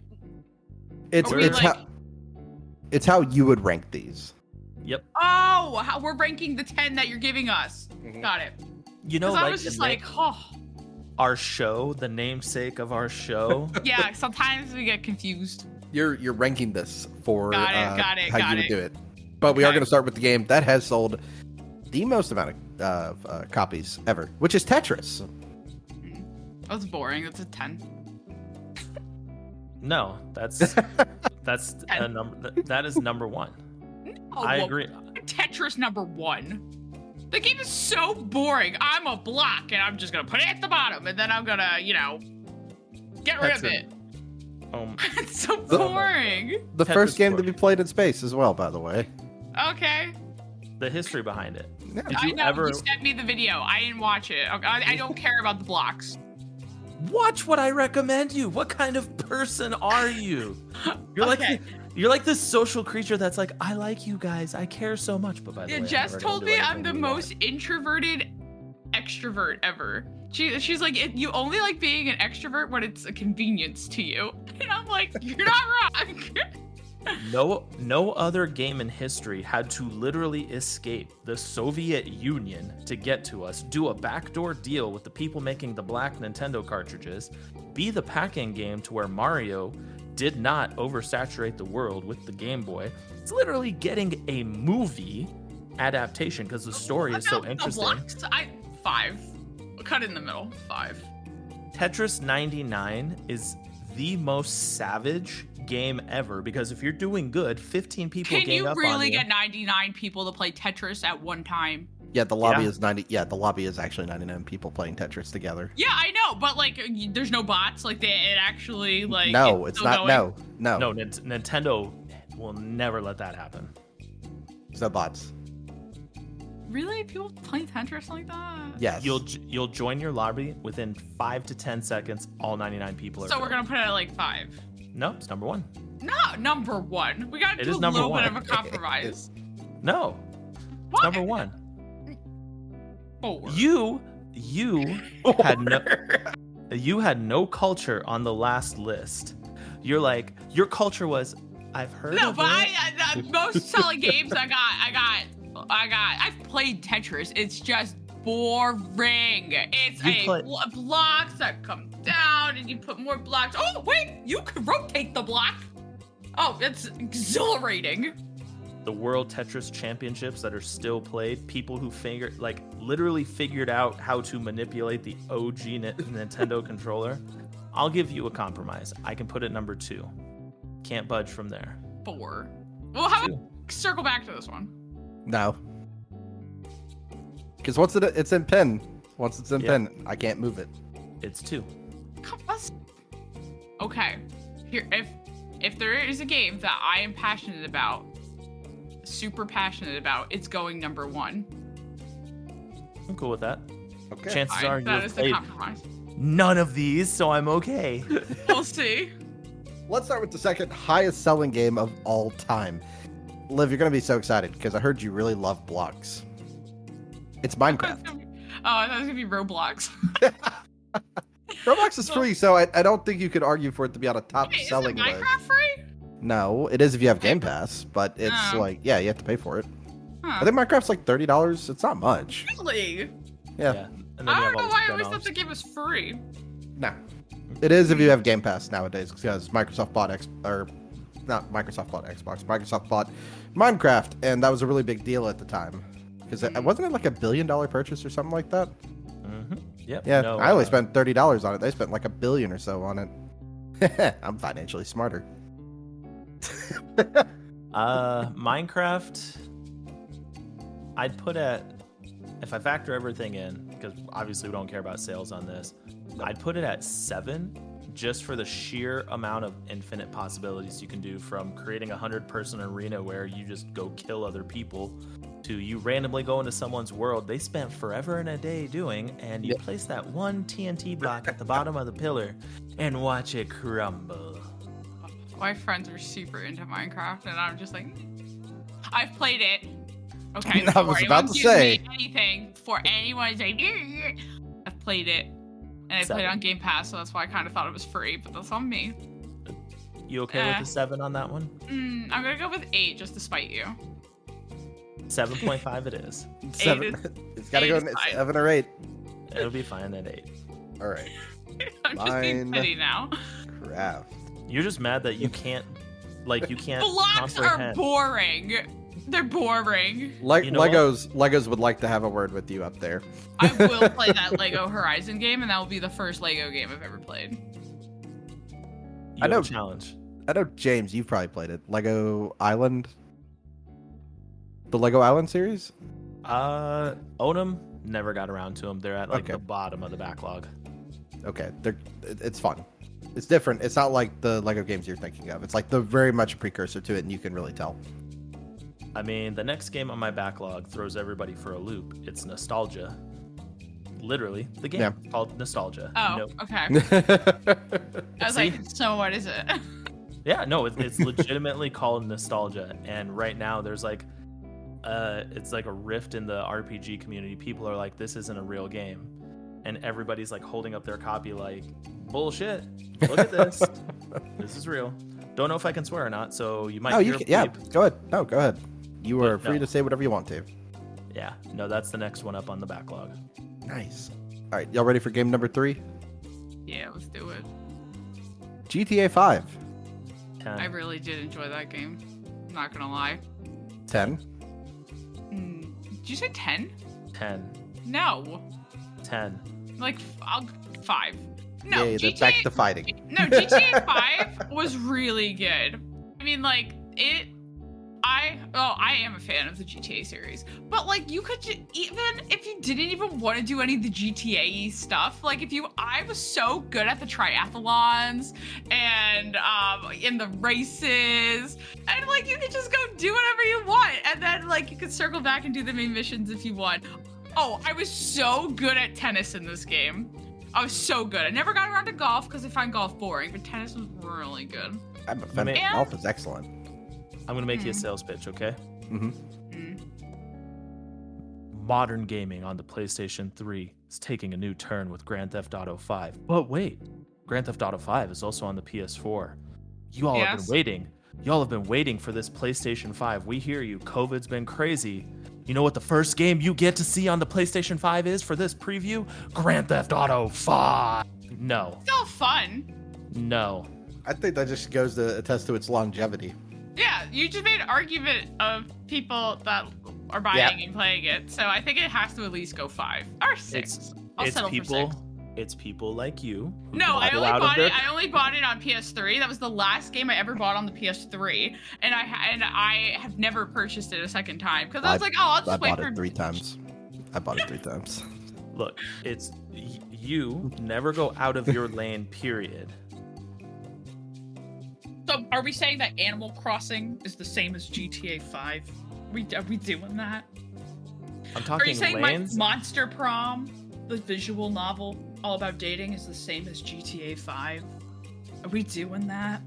It's how you would rank these. Yep. Oh, how we're ranking the 10 that you're giving us. Mm-hmm. Got it. You know, I was just like, oh... Our show, the namesake of our show. Yeah, sometimes we get confused. You're ranking this for got how you would do it. But we are going to start with the game that has sold the most amount of copies ever, which is Tetris. That's boring. That's a 10. No, that's a number. That is number 1. No, I agree. Tetris number 1. The game is so boring. I'm a block, and I'm just gonna put it at the bottom, and then I'm gonna, get rid of it. It's so boring. The first game to be played in space as well, by the way. Okay. The history behind it. Yeah. Did I you know. ever You sent me the video. I didn't watch it. I don't care about the blocks. watch what I recommend you? What kind of person are you? You're Okay. You're like this social creature that's like, I like you guys. I care so much. But by the way, Jess I'm never gonna told do me I'm anything the you most want. introverted extrovert ever. She's like, you only like being an extrovert when it's a convenience to you. And I'm like, you're not wrong. No other game in history had to literally escape the Soviet Union to get to us, do a backdoor deal with the people making the black Nintendo cartridges, be the pack-in game to where Mario did not oversaturate the world with the Game Boy. It's literally getting a movie adaptation because the story is so interesting. 5. Cut in the middle. 5. Tetris 99 is the most savage game ever because if you're doing good, 15 people gang up on you. Can you really get 99 people to play Tetris at one time? Yeah, the lobby is 90. Yeah, the lobby is actually 99 people playing Tetris together. Yeah, I know, but like, there's no bots. Like, it actually like. No, it's not. Going. No. No, Nintendo will never let that happen. There's no bots. Really, people play Tetris like that? Yes. You'll join your lobby within 5 to 10 seconds. All 99 people are. So we're gonna put it at like 5. No, it's number 1. No, number 1. We gotta do a number little 1. bit of a compromise. No, What? it's number 1. 4. You had no culture on the last list. You're like, your culture was, I've heard No, of but it. most selling games I've played Tetris. It's just boring. It's blocks that come down and you put more blocks. Oh, wait, you can rotate the block. Oh, it's exhilarating. The World Tetris Championships that are still played, people who literally figured out how to manipulate the OG Nintendo controller. I'll give you a compromise. I can put it number 2. Can't budge from there. 4. Well, how about circle back to this one? No. Because once it's in pin. Once it's in pin, I can't move it. It's 2. Okay. Here, if there is a game that I am passionate about, super passionate about, it's going number 1. I'm cool with that. Okay. Chances are that you've is the played compromise. none of these, so I'm okay. We'll see. Let's start with the second highest selling game of all time. Liv, you're going to be so excited because I heard you really love blocks. It's Minecraft. I thought it was going to be Roblox. Roblox is free, so I don't think you could argue for it to be on a top selling list. list. Minecraft free? No, it is if you have Game Pass, but it's you have to pay for it. Huh. I think Minecraft's like $30. It's not much. Really? Yeah. And then I you have don't all know the why I always thought spin-offs. the game was free. No, it is if you have Game Pass nowadays because Microsoft bought Microsoft bought Minecraft, and that was a really big deal at the time because it wasn't it like $1 billion purchase or something like that. Mm-hmm. Yep. Yeah, No, I only spent $30 on it. They spent like $1 billion or so on it. I'm financially smarter. Minecraft, I'd put at, if I factor everything in, because obviously we don't care about sales on this, I'd put it at 7, just for the sheer amount of infinite possibilities you can do, from creating a 100-person arena where you just go kill other people, to you randomly go into someone's world they spent forever and a day doing, and you place that one TNT block at the bottom of the pillar and watch it crumble. My friends are super into Minecraft, and I'm just like, I've played it. Okay, I was about to say anything for anyone. Like, I've played it, and I played it on Game Pass, so that's why I kind of thought it was free. But that's on me. You okay with the 7 on that one? I'm gonna go with 8 just to spite you. 7.5 it is. 7. It's got to go in 7 or 8. It'll be fine at 8. All right. I'm just being petty now. Craft. You're just mad that you can't Blocks are boring. They're boring. Like You know Legos would like to have a word with you up there. I will play that Lego Horizon game, and that will be the first Lego game I've ever played. I know. Challenge. I know, James, you've probably played it. Lego Island? The Lego Island series? Own them, never got around to them. They're at the bottom of the backlog. Okay, it's fun. It's different. It's not like the Lego games you're thinking of. It's like the very much precursor to it, and you can really tell. I mean, the next game on my backlog throws everybody for a loop. It's Nostalgia. Literally, the game called Nostalgia. Oh, okay. I was like, so what is it? Yeah, no, it's legitimately called Nostalgia, and right now there's like, it's like a rift in the RPG community. People are like, this isn't a real game, and everybody's like holding up their copy like, bullshit. Look at this. This is real. Don't know if I can swear or not, so you might. Go ahead. No, go ahead. You are free to say whatever you want to. Yeah, no, that's the next one up on the backlog. Nice. All right, y'all ready for game number 3? Yeah, let's do it. GTA 5. 10. I really did enjoy that game. I'm not gonna lie. 10. Did you say 10? 10. No. 10. Like, 5. No, Yay, they're back to fighting. No, GTA 5 was really good. I mean, like, I am a fan of the GTA series, but like, you could even if you didn't even want to do any of the GTA stuff, like I was so good at the triathlons and in the races, and like you could just go do whatever you want, and then like you could circle back and do the main missions if you want. Oh, I was so good at tennis in this game. I was so good. I never got around to golf because I find golf boring, but tennis was really good. I'm a fan. Golf is excellent. I'm going to make you a sales pitch, okay? Mm-hmm. Modern gaming on the PlayStation 3 is taking a new turn with Grand Theft Auto 5. But wait, Grand Theft Auto 5 is also on the PS4. You all have been waiting. Y'all have been waiting for this PlayStation 5. We hear you. COVID's been crazy. You know what the first game you get to see on the PlayStation 5 is for this preview? Grand Theft Auto 5. No. Still fun. No. I think that just goes to attest to its longevity. Yeah, you just made an argument of people that are buying and playing it, so I think it has to at least go 5 or 6. I'll settle for 6. It's people like you. No, I only bought it on PS3. That was the last game I ever bought on the PS3, and I have never purchased it a second time because I was like, oh, I'll just wait for. I bought it 3 times. I bought it 3 times. Look, it's you never go out of your lane. Period. So, are we saying that Animal Crossing is the same as GTA 5? Are we doing that? I'm talking. Are you saying lanes? My Monster Prom, the visual novel all about dating, is the same as GTA 5? Are we doing that?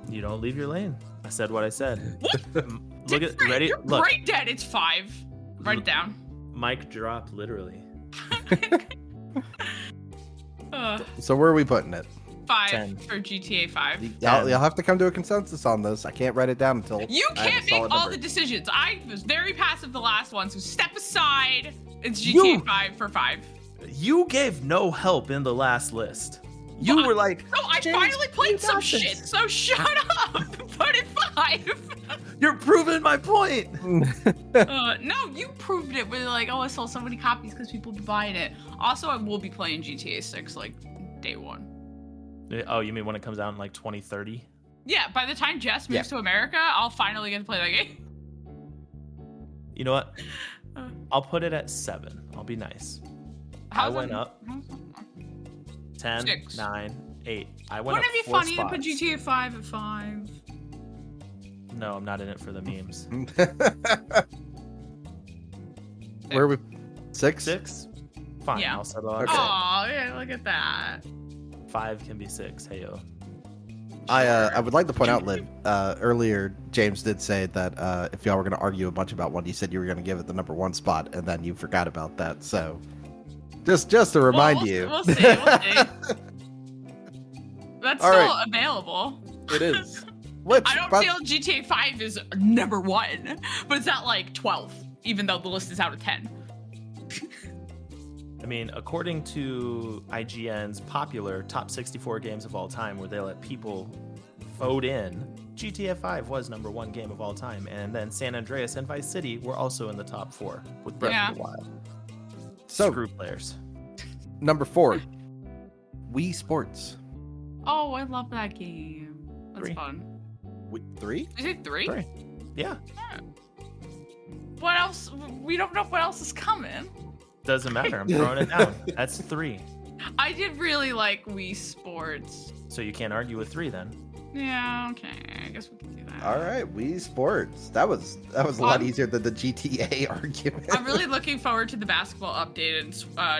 You don't leave your lane. I said what I said. What? Look at ready. You're brain dead. It's 5. Write it down. Mic drop, literally. So where are we putting it? 5 for GTA 5. You'll have to come to a consensus on this. I can't write it down until you can't make all the decisions. I was very passive the last one, so step aside It's GTA 5 for 5. You gave no help in the last list. You were like, no, I James, finally played you some got this. shit, so shut up. Put it 5. You're proving my point. No, you proved it with like, oh, I sold so many copies because people be buying it. Also, I will be playing GTA 6 like day 1. Oh, you mean when it comes out in like 2030? Yeah, by the time Jess moves to America, I'll finally get to play that game. You know what? I'll put it at 7. I'll be nice. I went up 10, 6. 9, 8. I went Wouldn't up it be 4 funny spots. to put GTA 5 at 5? No, I'm not in it for the memes. Where are we? 6? 6? Fine, Yeah. I'll settle on Okay. Oh, yeah, look at that. 5 can be 6. Heyo. I would like to point out, Liv, earlier James did say that if y'all were going to argue a bunch about one, you said you were going to give it the number 1 spot, and then you forgot about that. So, just to remind you. We'll see. That's All still right. available. It is. Which, I don't feel GTA 5 is number 1, but it's not like 12, even though the list is out of 10. I mean, according to IGN's popular top 64 games of all time, where they let people vote in, GTA 5 was number 1 game of all time, and then San Andreas and Vice City were also in the top 4 with Breath of the Wild. So, Screw players. number 4, Wii Sports. Oh, I love that game. That's 3. fun. 3? Is it 3? 3. Yeah. What else? We don't know what else is coming. Doesn't matter. I'm throwing it down. That's 3. I did really like Wii Sports. So you can't argue with 3 then. Yeah, okay. I guess we can do that. All right, Wii Sports. That was a lot easier than the GTA argument. I'm really looking forward to the basketball update and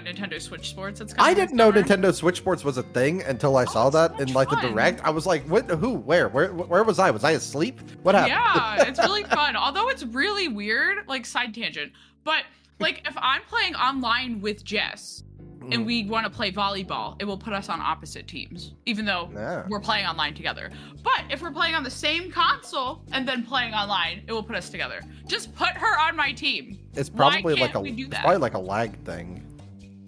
Nintendo Switch Sports. That's I didn't know Nintendo Switch Sports was a thing until I saw that so in much like the fun. direct. I was like, "What? Who? Where? Where was I? Was I asleep? What happened?" Yeah, it's really fun. Although it's really weird, like side tangent. But like if I'm playing online with Jess and we want to play volleyball, it will put us on opposite teams, even though we're playing online together. But if we're playing on the same console and then playing online, it will put us together. Just put her on my team. It's probably Why like can't we do it's that? probably like a lag thing.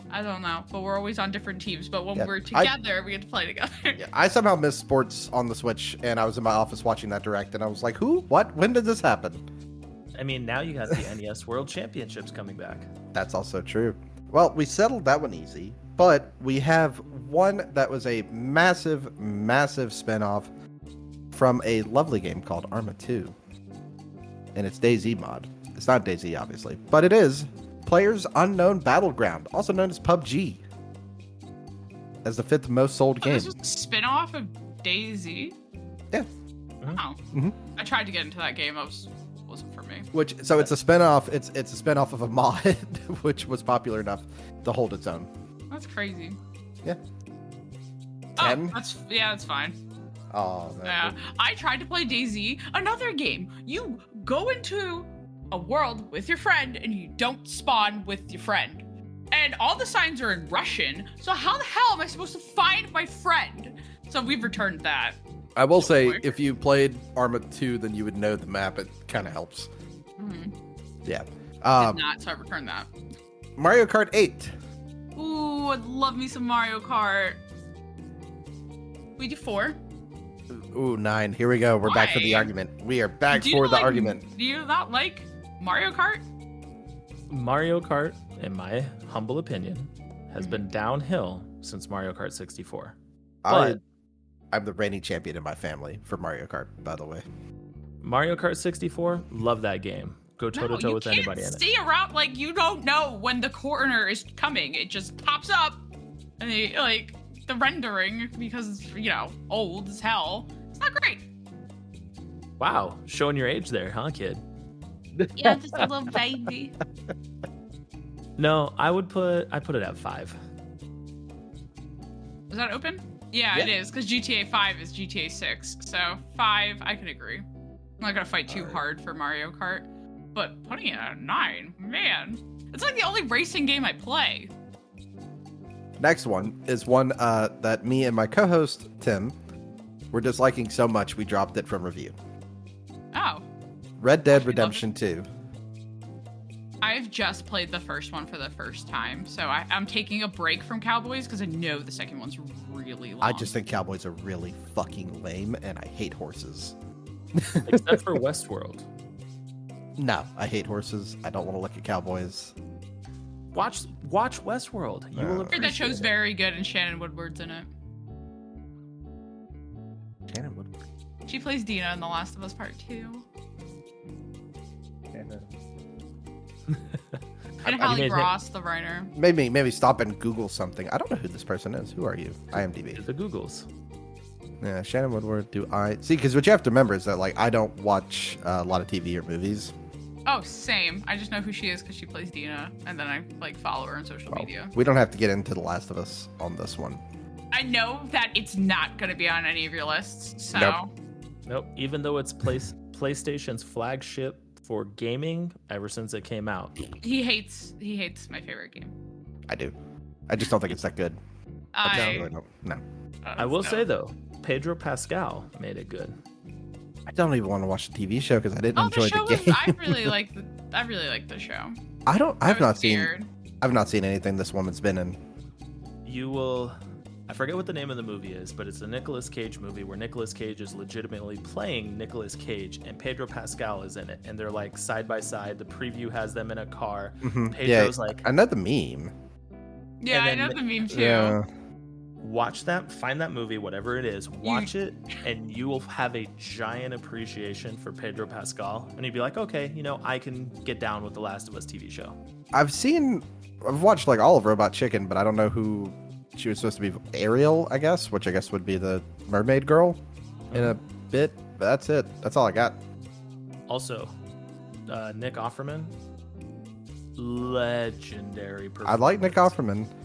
I don't know, but we're always on different teams. But when Yeah, we're together, we get to play together. Yeah, I somehow missed sports on the Switch, and I was in my office watching that direct, and I was like, "Who? What? When did this happen?" I mean, now you got the NES World Championships coming back. That's also true. Well, we settled that one easy, but we have one that was a massive, massive spinoff from a lovely game called Arma 2. And it's DayZ mod. It's not DayZ, obviously, but it is Players Unknown Battleground, also known as PUBG, as the 5th most sold game. This was a spin-off of DayZ? Yeah. Oh. Mhm. I tried to get into that game. Wasn't for me. So it's a spinoff. It's a spinoff of a mod, which was popular enough to hold its own. That's crazy. Yeah. Oh, 10? that's fine. Oh, man. Yeah. I tried to play DayZ, another game. You go into a world with your friend and you don't spawn with your friend. And all the signs are in Russian. So how the hell am I supposed to find my friend? So we've returned that. I will say, quick. if you played Arma 2, then you would know the map. It kind of helps. Mm-hmm. Yeah. Did not, so I returned that. Mario Kart 8. Ooh, I'd love me some Mario Kart. We do 4. Ooh, 9. Here we go. We're back for the Why? argument. We are back Do you for the like- argument. Do you not like Mario Kart? Mario Kart, in my humble opinion, has been downhill since Mario Kart 64. But I'm the reigning champion in my family for Mario Kart, by the way. Mario Kart 64, love that game. Go toe to toe with anybody in it. See around like you don't know when the corner is coming. It just pops up, and like the rendering because it's old as hell. It's not great. Wow, showing your age there, huh, kid? Yeah, just a little baby. No, I put it at 5. Is that open? Yeah, it is because GTA 5 is GTA 6. So 5, I can agree. I'm not gonna fight too hard for Mario Kart, but putting it at 9, man, it's like the only racing game I play. Next one is one that me and my co-host, Tim, were disliking so much we dropped it from review. Oh. Red Dead love Redemption 2. I've just played the first one for the first time, so I'm taking a break from Cowboys because I know the second one's really long. I just think cowboys are really fucking lame, and I hate horses. Except for Westworld. No, I hate horses. I don't want to look at cowboys. Watch Westworld. You will I heard appreciate that show's it. very good, and Shannon Woodward's in it. Shannon Woodward. She plays Dina in The Last of Us Part 2. And Holly made Gross, the writer. Maybe stop and Google something. I don't know who this person is. Who are you? IMDb. The Googles. Yeah, Shannon Woodward. Do I see? Because what you have to remember is that like I don't watch a lot of TV or movies. Oh, same. I just know who she is because she plays Dina, and then I like follow her on social Well, media. we don't have to get into The Last of Us on this one. I know that it's not going to be on any of your lists, so Nope. Nope. Even though it's PlayStation's flagship for gaming ever since it came out. he hates my favorite game. I do. I just don't think it's that good. I really don't. No. I will say though, Pedro Pascal made it good. I don't even want to watch the TV show because I didn't Oh, enjoy the show the was. game. I really like the show. I've It not was seen. weird. I've not seen anything this woman's been in. You will. I forget what the name of the movie is, but it's a Nicolas Cage movie where Nicolas Cage is legitimately playing Nicolas Cage and Pedro Pascal is in it, and they're like side by side. The preview has them in a car. Mhm. Pedro's Yeah, like, I know the meme. Yeah, I And know then- the meme too. Yeah. watch that, find that movie, whatever it is, watch it, and you will have a giant appreciation for Pedro Pascal. And you'd be like, okay, I can get down with the Last of Us TV show. I've watched like all of Robot Chicken, but I don't know who she was supposed to be. Ariel, I guess, which I guess would be the mermaid girl in a bit. But that's it. That's all I got. Also, Nick Offerman, legendary I like Nick performance. Offerman.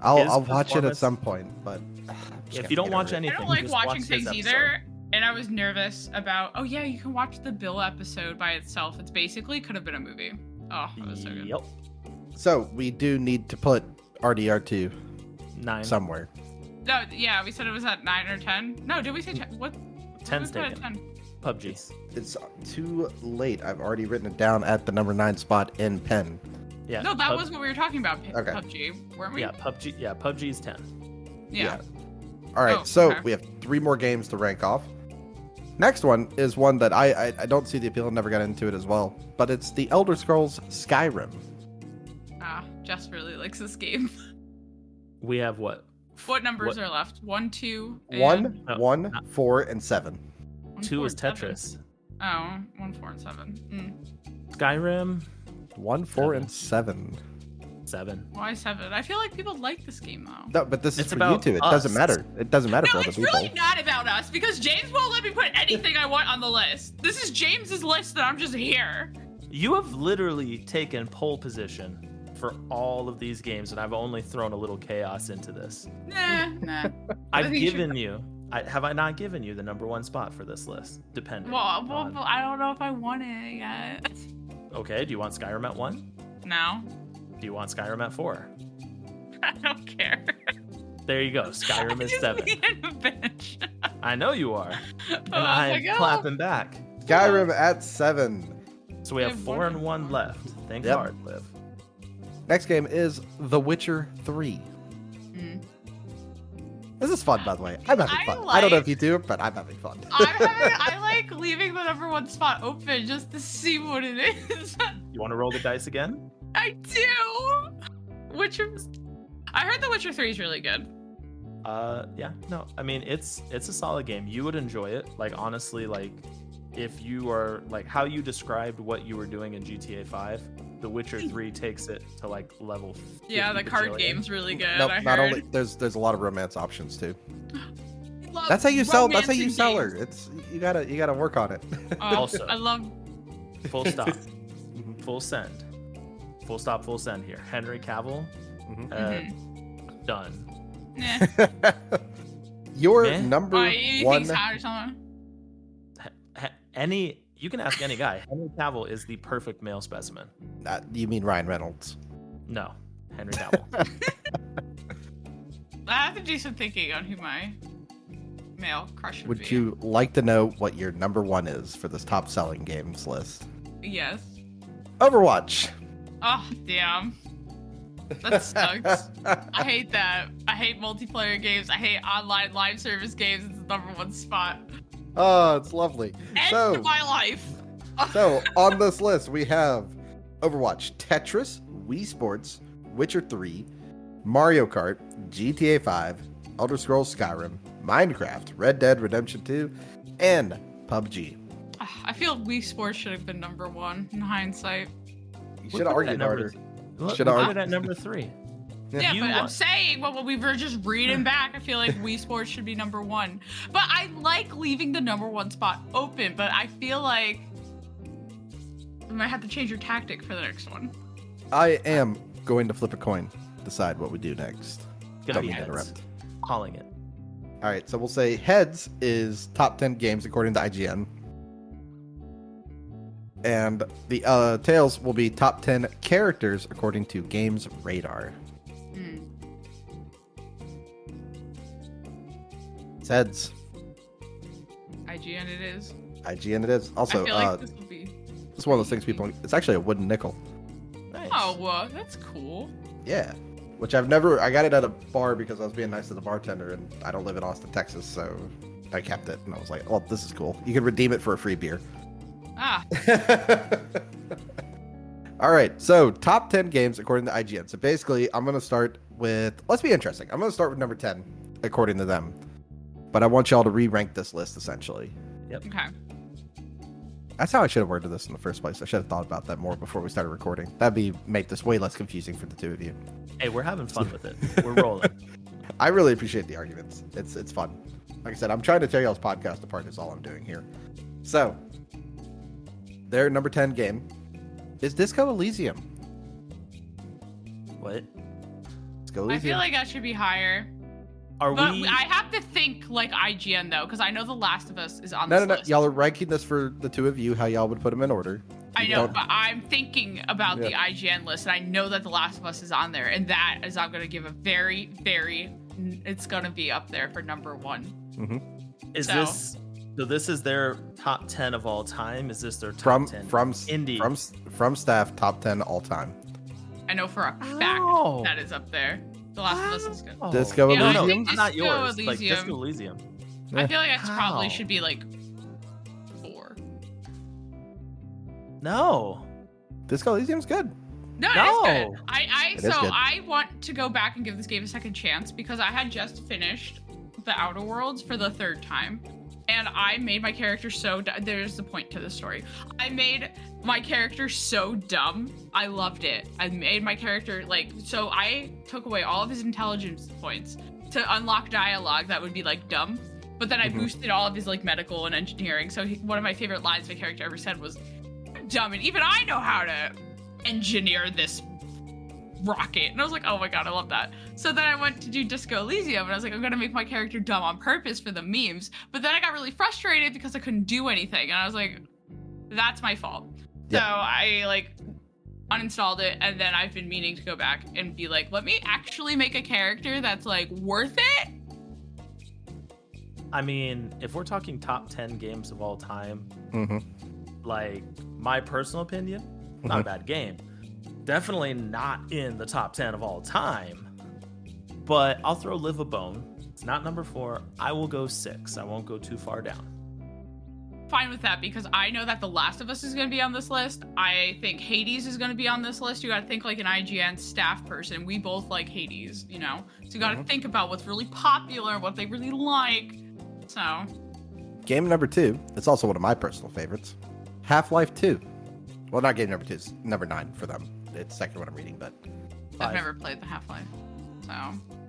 I'll His watch it at performance- some point, but If you don't watch I anything, don't like just watching watch this things episode. either, and I was nervous about. Oh yeah, you can watch the Bill episode by itself. It's basically could have been a movie. Oh, that was so good. Yep. So we do need to put RDR2 9. somewhere. No, yeah, we said it was at 9 or 10. No, did we say 10? What? 10's what did we put at taken. 10? PUBG. It's too late. I've already written it down at the number 9 spot in pen. Yeah. No, that was what we were talking about. Okay. PUBG, weren't we? Yeah, PUBG. Yeah, PUBG's 10. Yeah. All right, Oh, so okay. we have 3 more games to rank off. Next one is one that I don't see the appeal and never got into it as well, but it's the Elder Scrolls Skyrim. Ah, Jess really likes this game. We have what? What numbers What- are left? 1, 2, and... 1, No, 1, not- 4, and 7. 1, 2 4, is and 7. Tetris. Oh, 1, 4, and 7. Skyrim, 1, 4, and 7. 7. Why 7? I feel like people like this game though. No, but this is It's for about you two. It us. doesn't matter. It doesn't matter for No, other it's people. really not about us because James won't let me put anything I want on the list. This is James's list and I'm just here. You have literally taken pole position for all of these games, and I've only thrown a little chaos into this. Nah. I've think you given you. Have I not given you the number 1 spot for this list? Depending. Well, on- I don't know if I want it yet. Okay. Do you want Skyrim at 1? No, Do you want Skyrim at 4? I don't care. There you go. Skyrim is Just 7. being a bitch. I know you are, and Oh my I'm God. clapping back. Skyrim at 7. So we have We have 4 one and and 1 one. left. Think Yep. hard, Liv. Next game is The Witcher 3. Mm. This is fun, by the way. I'm having I fun. I don't know like- if you do, but I'm having fun. I like leaving the number 1 spot open just to see what it is. You want to roll the dice again? I do. I heard The Witcher 3 is really good. Yeah. No. I mean, it's a solid game. You would enjoy it. Like honestly, like if you are like how you described what you were doing in GTA 5, The Witcher 3 takes it to like level. Yeah, the 50 card bajillion. game's really good. Nope, I not heard. only there's a lot of romance options too. I love That's how you sell. That's how you romancing sell her. games. It's you gotta work on it. Also- I love. Full stop. Full send. Full stop. Full send here. Henry Cavill. Done. Nah. Your Eh? number Why, you one. think he's hot or something? You can ask any guy. Henry Cavill is the perfect male specimen. You mean Ryan Reynolds? No, Henry Cavill. I have to do some thinking on who my male crush would be. Would you like to know what your number 1 is for this top selling games list? Yes. Overwatch. Oh, damn. That sucks. I hate that. I hate multiplayer games. I hate online live service games. It's the number one spot. Oh, it's lovely. End of my life. So on this list we have Overwatch, Tetris, Wii Sports, Witcher 3, Mario Kart, GTA 5, Elder Scrolls Skyrim, Minecraft, Red Dead Redemption 2, and PUBG. I feel Wii Sports should have been number one in hindsight. You should have argued harder. Should have argued at number 3. Yeah, but I'm saying, well, we were just reading back. I feel like Wii Sports should be number one. But I like leaving the number one spot open, but I feel like I might have to change your tactic for the next one. I am going to flip a coin, decide what we do next. Gonna be Don't heads. interrupt. Calling it. All right, so we'll say heads is top 10 games according to IGN. And the tails will be top 10 characters according to Games Radar. It's heads. IGN it is. IGN it is. Also, I feel like this will be... it's one of those things people... It's actually a wooden nickel. Nice. Oh, that's cool. Yeah. Which I've never... I got it at a bar because I was being nice to the bartender, and I don't live in Austin, Texas, so I kept it. And I was like, well, this is cool. You can redeem it for a free beer. Ah. All right, so top 10 games according to IGN. So basically, I'm going to start with... Let's be interesting. I'm going to start with number 10 according to them. But I want y'all to re-rank this list, essentially. Yep. Okay. That's how I should have worded this in the first place. I should have thought about that more before we started recording. Make this way less confusing for the two of you. Hey, we're having fun with it. We're rolling. I really appreciate the arguments. It's fun. Like I said, I'm trying to tear y'all's podcast apart is all I'm doing here. So, their number 10 game is Disco Elysium. What? Disco Elysium. I feel like that should be higher. But I have to think like IGN though, because I know The Last of Us is on No, this no, no. list. Y'all are ranking this for the two of you, how y'all would put them in order. I You know, don't- but I'm thinking about the IGN list, and I know that The Last of Us is on there, and that is I'm going to give a very, very... It's going to be up there for number one. Mhm. Is So- this... So this is their top 10 of all time? Is this their top From 10 from indie? from staff, top 10 all time. I know for a Oh. fact that is up there. The Last of Us is good. Disco Yeah, I Elysium? think not Disco yours. Like Elysium. Disco Elysium. I feel like it's How? probably should be like 4. No. Disco Elysium's good. No, it No. is good. It is good. I want to go back and give this game a second chance because I had just finished the Outer Worlds for the 3rd time. And I made my character so there's the point to the story. I made my character so dumb. I loved it. I made my character so I took away all of his intelligence points to unlock dialogue that would be like dumb. But then I boosted all of his like medical and engineering. So one of my favorite lines my character ever said was, "I'm dumb, and even I know how to engineer this rocket." And I was like, oh my god, I love that. So then I went to do Disco Elysium, and I was like, I'm gonna make my character dumb on purpose for the memes. But then I got really frustrated because I couldn't do anything, and I was like, that's my fault. Yep. So I uninstalled it, and then I've been meaning to go back and be like, let me actually make a character that's like worth it. I mean, if we're talking top 10 games of all time, Mm-hmm. like my personal opinion, not a bad game. Definitely not in the top 10 of all time. But I'll throw Live a bone. It's not number 4. I will go 6. I won't go too far down. Fine with that because I know that The Last of Us is going to be on this list. I think Hades is going to be on this list. You got to think like an IGN staff person. We both like Hades, you know? So you got to think about what's really popular, what they really like. So. Game number 2. It's also one of my personal favorites. Half-Life 2. Well, not game number 2. It's number 9 for them. It's second one I'm reading, but... I've 5. never played the Half-Life. So.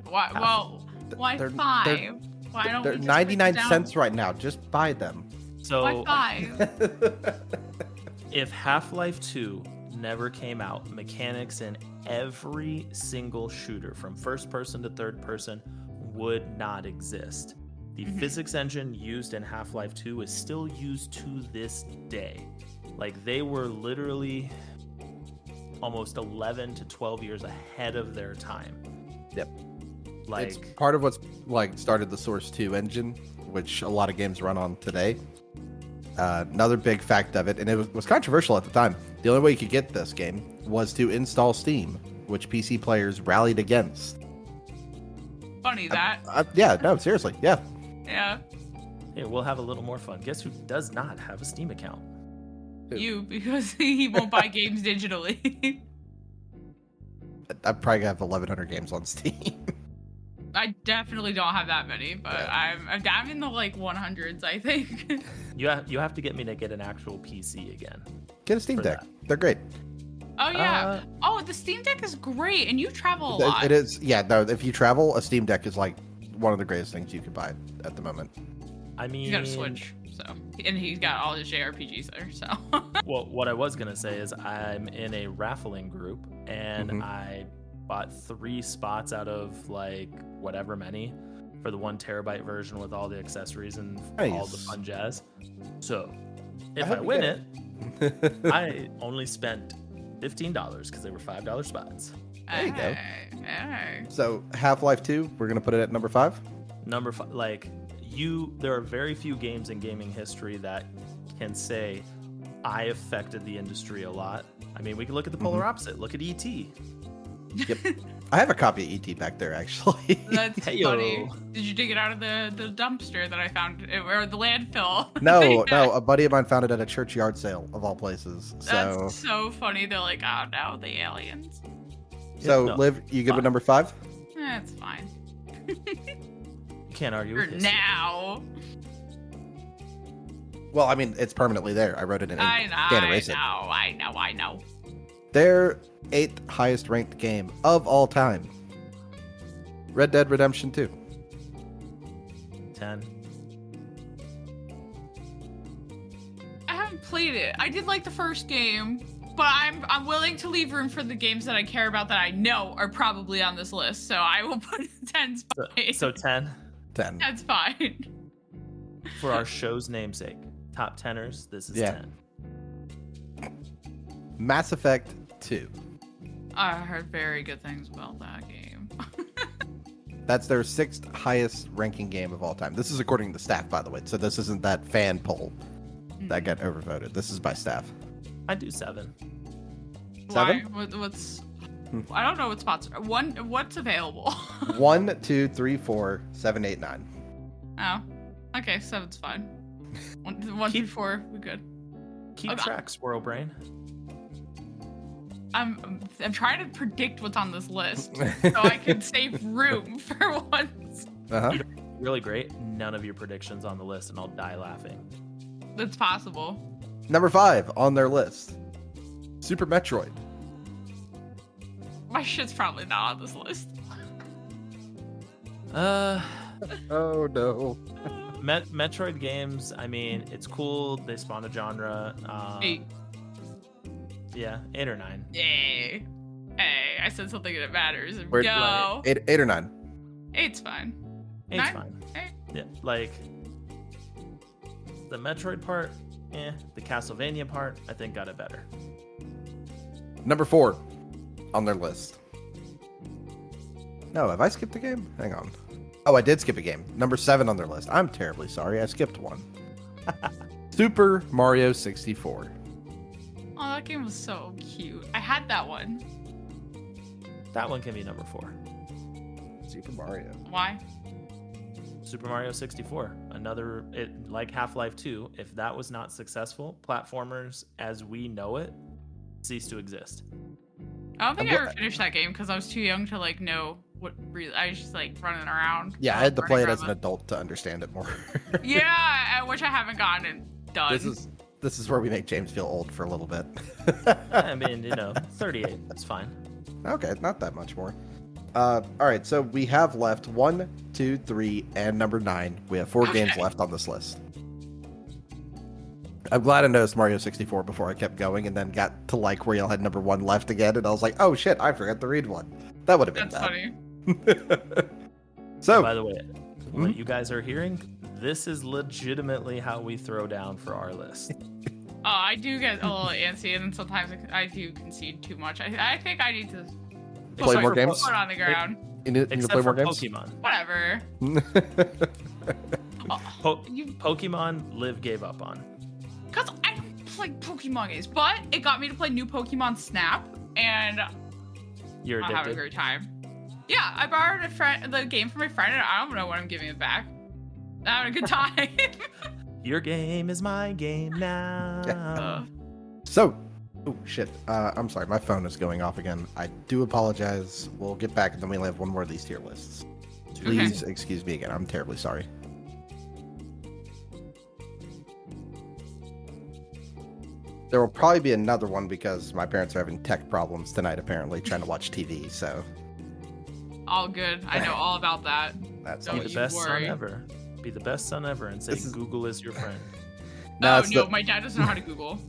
Why? Well, why They're- 5? Why don't They're we just 99 break it down? cents right now. Just buy them. So Why 5? if Half-Life 2 never came out, mechanics in every single shooter from first person to third person would not exist. The physics engine used in Half-Life 2 is still used to this day. Like they were literally almost 11 to 12 years ahead of their time. Yep. Like It's part of what's started the Source 2 engine, which a lot of games run on today. Another big fact of it, and it was controversial at the time. The only way you could get this game was to install Steam, which PC players rallied against. Funny that. Yeah, no, seriously, yeah. Yeah. Hey, we'll have a little more fun. Guess who does not have a Steam account? You, because he won't buy games digitally. I probably have 1,100 games on Steam. I definitely don't have that many, but Yeah. I'm in the like 100s, I think. You have to get me to get an actual PC again. Get a Steam For Deck. that. They're great. Oh yeah. The Steam Deck is great, and you travel a lot. It is. Yeah, no, if you travel, a Steam Deck is like one of the greatest things you could buy at the moment. I mean, He's got a Switch, so, and he's got all his JRPGs there. So. well, what I was gonna say is I'm in a raffling group, and I bought 3 spots out of like whatever many for the 1 terabyte version with all the accessories and all the fun jazz. So if I win it, I only spent $15 because they were $5 spots. There you go. Hey. So Half-Life 2, we're gonna put it at number 5. Number 5, like there are very few games in gaming history that can say I affected the industry a lot. I mean, we can look at the polar opposite. Look at E.T. Yep. I have a copy of ET back there, actually. That's Hey-yo. funny. Did you dig it out of the dumpster that I found, or the landfill? No, a buddy of mine found it at a churchyard sale of all places. So, That's so funny. They're like, oh no, the aliens. Liv, you good with number 5? That's fine. You can't argue For with history. now. Well, I mean, it's permanently there. I wrote it in ink. Can't erase it. I know. Their 8th highest ranked game of all time. Red Dead Redemption 2. 10. I haven't played it. I did like the first game, but I'm willing to leave room for the games that I care about that I know are probably on this list. So I will put 10's fine. So 10 10. That's fine. for our show's namesake. Top 10ers, this is 10. Mass Effect 2. I heard very good things about that game. That's their 6th highest ranking game of all time. This is according to staff, by the way. So this isn't that fan poll that got overvoted. This is by staff. I do 7. 7? Why? What's? I don't know what spots are. What's available? 1, 2, 3, 4, 7, 8, 9. Oh, okay, 7's fine. 1 through 4, we good. Keep track, Squirrel Brain. I'm trying to predict what's on this list so I can save room for once. Really great. None of your predictions on the list, and I'll die laughing. That's possible. Number 5 on their list. Super Metroid. My shit's probably not on this list. Oh no. Metroid games, I mean, it's cool. They spawn a genre. 8. Yeah, 8 or 9. Yay. Hey, I said something that matters. Where'd Go. 8 or 9. 8's fine. 8's 9? fine. 8. Yeah, like the Metroid part, the Castlevania part, I think got it better. Number 4 on their list. No, have I skipped a game? Hang on. Oh, I did skip a game. Number 7 on their list. I'm terribly sorry. I skipped one. Super Mario 64. Oh, that game was so cute. I had that one. That one can be number 4. Super Mario. Why? Super Mario 64. Like Half-Life 2, if that was not successful, platformers as we know it cease to exist. I don't think I ever finished that game because I was too young to like know what. I was just like running around. Yeah, I had to play it running as an around adult to understand it more. Yeah, which I haven't gotten and done. This is where we make James feel old for a little bit. I mean, 38. That's fine. Okay, not that much more. All right, so we have left 1, 2, 3, and number 9. We have 4 games left on this list. I'm glad I noticed Mario 64 before I kept going, and then got to like where y'all had number 1 left again, and I was like, oh shit, I forgot to read one. That would have been That's bad. So, by the way, what you guys are hearing, this is legitimately how we throw down for our list. Oh, I do get a little antsy, and sometimes I do concede too much. I think I need to play more games? Put on the ground. You need to Except play for more games? Pokemon. Whatever. Pokemon, Liv gave up on. because I don't play Pokemon games, but it got me to play new Pokemon Snap, and You're I'm having a addicted. great time. Yeah, I borrowed the game from my friend, and I don't know when I'm giving it back. I'm having a good time. Your game is my game now. So, oh shit. I'm sorry, my phone is going off again. I do apologize. We'll get back, and then we'll have one more of these tier lists. Please excuse me again. I'm terribly sorry. There will probably be another one because my parents are having tech problems tonight, apparently, trying to watch TV, so... All good. I know all about that. That's Don't Be the you best worry. son ever. Be the best son ever and say Google is your friend. No, my dad doesn't know how to Google.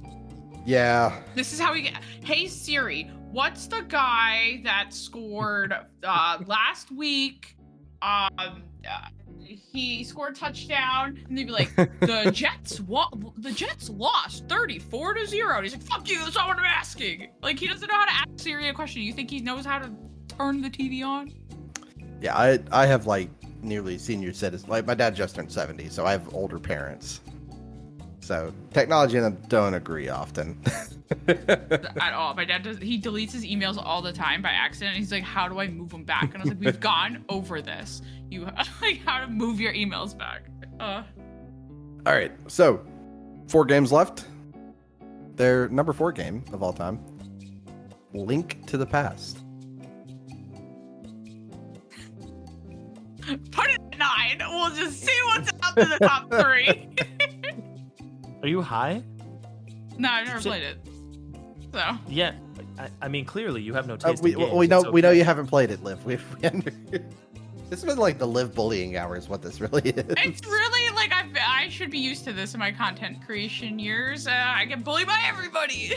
Yeah. This is how we get. Hey Siri, what's the guy that scored last week? He scored a touchdown, and they'd be like, the Jets lost 34-0. And he's like, fuck you, that's not what I'm asking. Like, he doesn't know how to ask Siri a question. You think he knows how to turn the TV on? Yeah, I have like nearly senior citizens. Like my dad just turned 70, so I have older parents. So technology and I don't agree often. At all. My dad does. He deletes his emails all the time by accident. He's like, how do I move them back? And I was like, we've gone over this. You like how to move your emails back. All right, so 4 games left. Their number 4 game of all time, Link to the Past. Put it at 9. We'll just see what's out in the top 3. Are you high? No, I've never played it. So. Yeah. I mean, clearly you have no taste We in games. know It's we know okay. you haven't played it, Liv. This has been like the Liv bullying hour is what this really is. It's really like I should be used to this in my content creation years. I get bullied by everybody.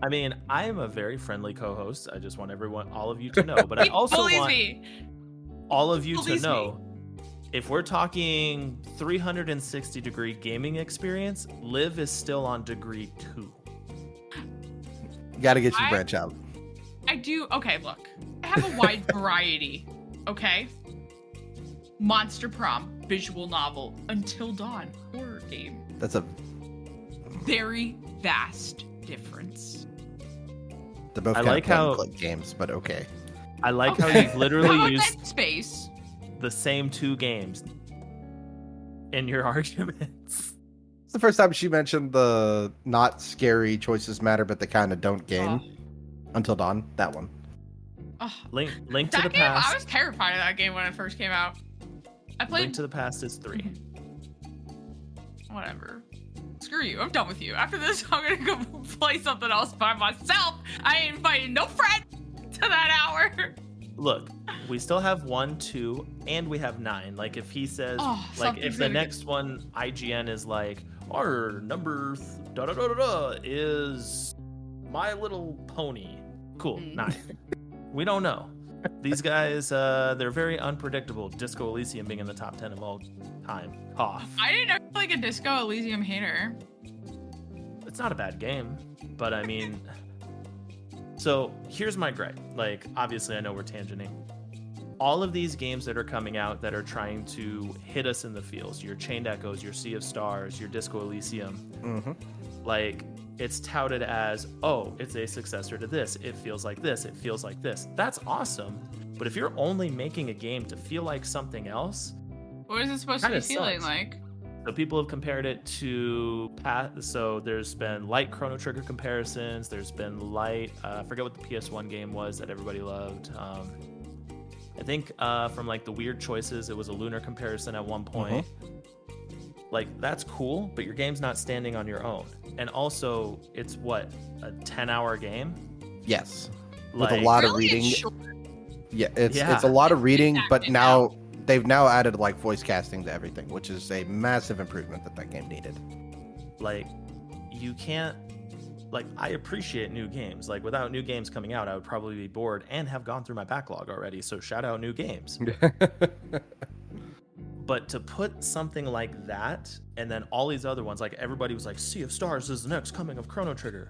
I mean, I am a very friendly co-host. I just want all of you to know. But I He also bullies want me. all of you to Bullies me. know, if we're talking 360-degree gaming experience, Liv is still on degree 2. Got to get you branch out. I do. Okay, look. I have a wide variety. Okay. Monster Prom, visual novel, Until Dawn, horror game. That's a Very vast difference. they're both I kind like of how- click games, but okay. I like Okay. how you've How literally about used Dead Space. the same 2 games in your arguments. It's the first time she mentioned the not scary choices matter, but they kind of don't game. Until Dawn, that one. Oh, Link to that the game, I Past. was terrified of that game when it first came out. I played. Link to the Past is 3. Whatever. Screw you. I'm done with you. After this, I'm gonna go play something else by myself. I ain't inviting no friend to that hour. Look, we still have 1, 2, and we have 9. Like if he says, like something's if the gonna next one IGN is like, our number is My Little Pony. Cool, 9. We don't know. These guys, they're very unpredictable. Disco Elysium being in the top 10 of all time. Cough. I didn't know you were like a Disco Elysium hater. It's not a bad game, but I mean, so here's my gripe. Like, obviously, I know we're tangenting. All of these games that are coming out that are trying to hit us in the feels, your Chained Echoes, your Sea of Stars, your Disco Elysium, like, it's touted as, oh, it's a successor to this. It feels like this. It feels like this. That's awesome. But if you're only making a game to feel like something else, What is it supposed to be Kinda feeling sucks. like? so people have compared it to so there's been light Chrono Trigger comparisons. There's been light, I forget what the PS1 game was that everybody loved. I think from like the Weird Choices, it was a Lunar comparison at one point. Like, that's cool, but your game's not standing on your own. And also, it's what, a 10-hour game? Yes. With Like, a lot of Really? It's reading. short. Yeah, it's Yeah. a lot of reading, but Exactly. now they've now added like voice casting to everything, which is a massive improvement that game needed. like, you can't, like, I appreciate new games. Like, without new games coming out, I would probably be bored and have gone through my backlog already. So shout out new games. But to put something like that, and then all these other ones, like everybody was like, Sea of Stars is the next coming of Chrono Trigger.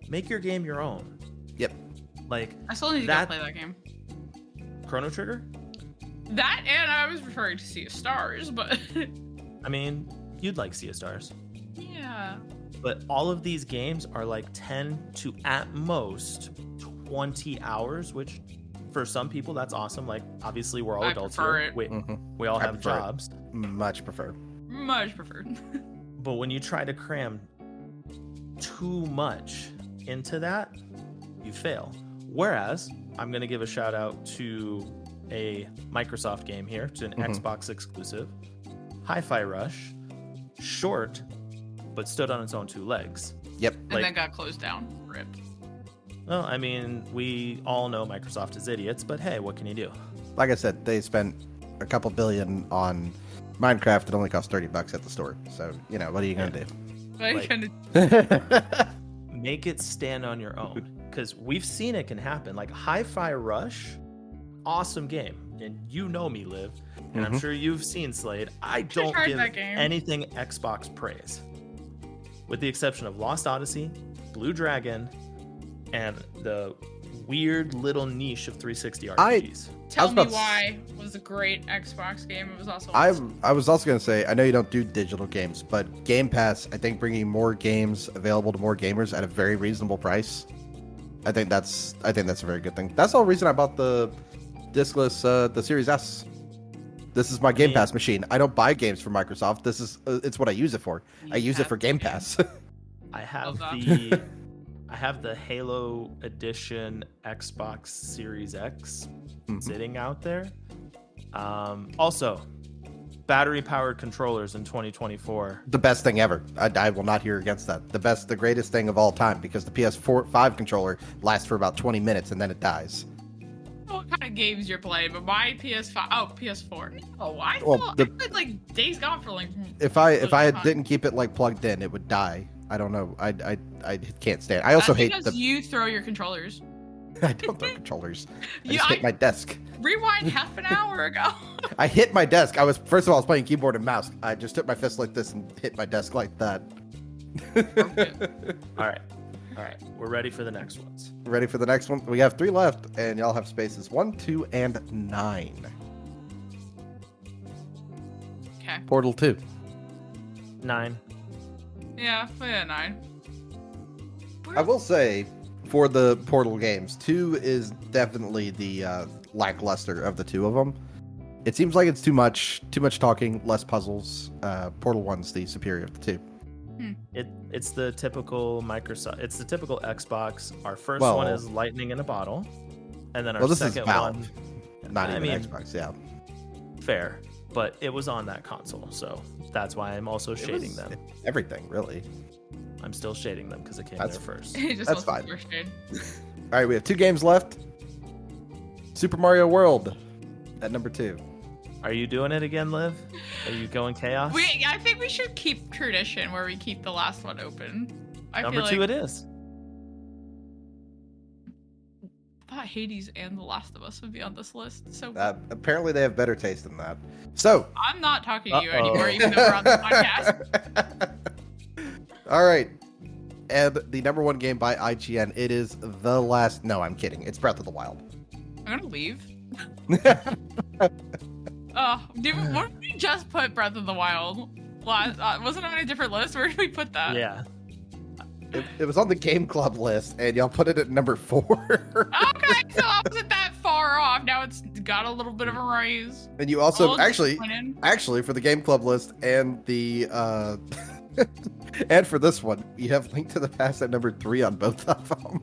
Make your game your own. Yep. Like, I still need to That- go play that game. Chrono Trigger? That and I was referring to Sea of Stars, but I mean, you'd like Sea of Stars. yeah. But all of these games are like 10 to at most 20 hours, which for some people that's awesome. Like obviously we're all I adults prefer here. it. We all I have prefer it. jobs. Much prefer. Much preferred. But when you try to cram too much into that, you fail. Whereas I'm going to give a shout out to a Microsoft game here, to an Xbox exclusive, Hi-Fi Rush, short, but stood on its own two legs. Yep. And then got closed down. Rip. Well, I mean, we all know Microsoft is idiots, but hey, what can you do? Like I said, they spent a couple billion on Minecraft. It only cost $30 at the store. So, you know, what are you going to do? Make it stand on your own. Because we've seen it can happen. Like Hi-Fi Rush, awesome game. And you know me, Liv. And I'm sure you've seen Slade. I don't give anything Xbox praise. With the exception of Lost Odyssey, Blue Dragon, and the weird little niche of 360 RPGs. Tell me why was a great Xbox game. It was also I was also going to say, I know you don't do digital games, but Game Pass, I think bringing more games available to more gamers at a very reasonable price, I think that's a very good thing. That's the whole reason I bought the discless, the Series S. This is my Game Pass machine. I don't buy games from Microsoft. This is it's what I use it for. I use it for Game Pass. I have the Halo Edition Xbox Series X sitting out there. Also, battery-powered controllers in 2024. The best thing ever. I will not hear against that. The greatest thing of all time, because the PS5 controller lasts for about 20 minutes and then it dies. What kind of games you're playing? But my PS5, PS4. Oh, I played like Days Gone for like. If I didn't keep it like plugged in, it would die. I don't know. I can't stand. I also hate because you throw your controllers. I don't throw controllers. I just hit my desk. Rewind half an hour ago. I hit my desk. First of all, I was playing keyboard and mouse. I just took my fist like this and hit my desk like that. All right. We're ready for the next ones. Ready for the next one? We have 3 left, and y'all have spaces 1, 2, and 9. Okay. Portal 2. 9. Yeah, 9. I will say, for the Portal games, 2 is definitely the lackluster of the two of them. It seems like it's too much talking, less puzzles. Portal 1's the superior of the two. It's the typical Microsoft. It's the typical Xbox. Our first one is lightning in a bottle, and then our second is Valve, one, not even Xbox. Yeah, fair, but it was on that console, so that's why I'm also shading them. Everything really. I'm still shading them because it came there first. That's fine. All right, we have 2 games left. Super Mario World at number 2. Are you doing it again, Liv? Are you going chaos? I think we should keep tradition where we keep the last one open. Number 2 it is. I thought Hades and The Last of Us would be on this list. So apparently they have better taste than that. So I'm not talking to you anymore, even though we're on the podcast. All right. And the number 1 game by IGN, it is the last. No, I'm kidding. It's Breath of the Wild. I'm gonna leave. What did we just put Breath of the Wild? Wasn't it on a different list? Where did we put that? Yeah. It was on the Game Club list, and y'all put it at number 4. Okay, so I wasn't that far off. Now it's got a little bit of a raise. And you also actually for the Game Club list and the and for this one, you have Link to the Past at number 3 on both of them.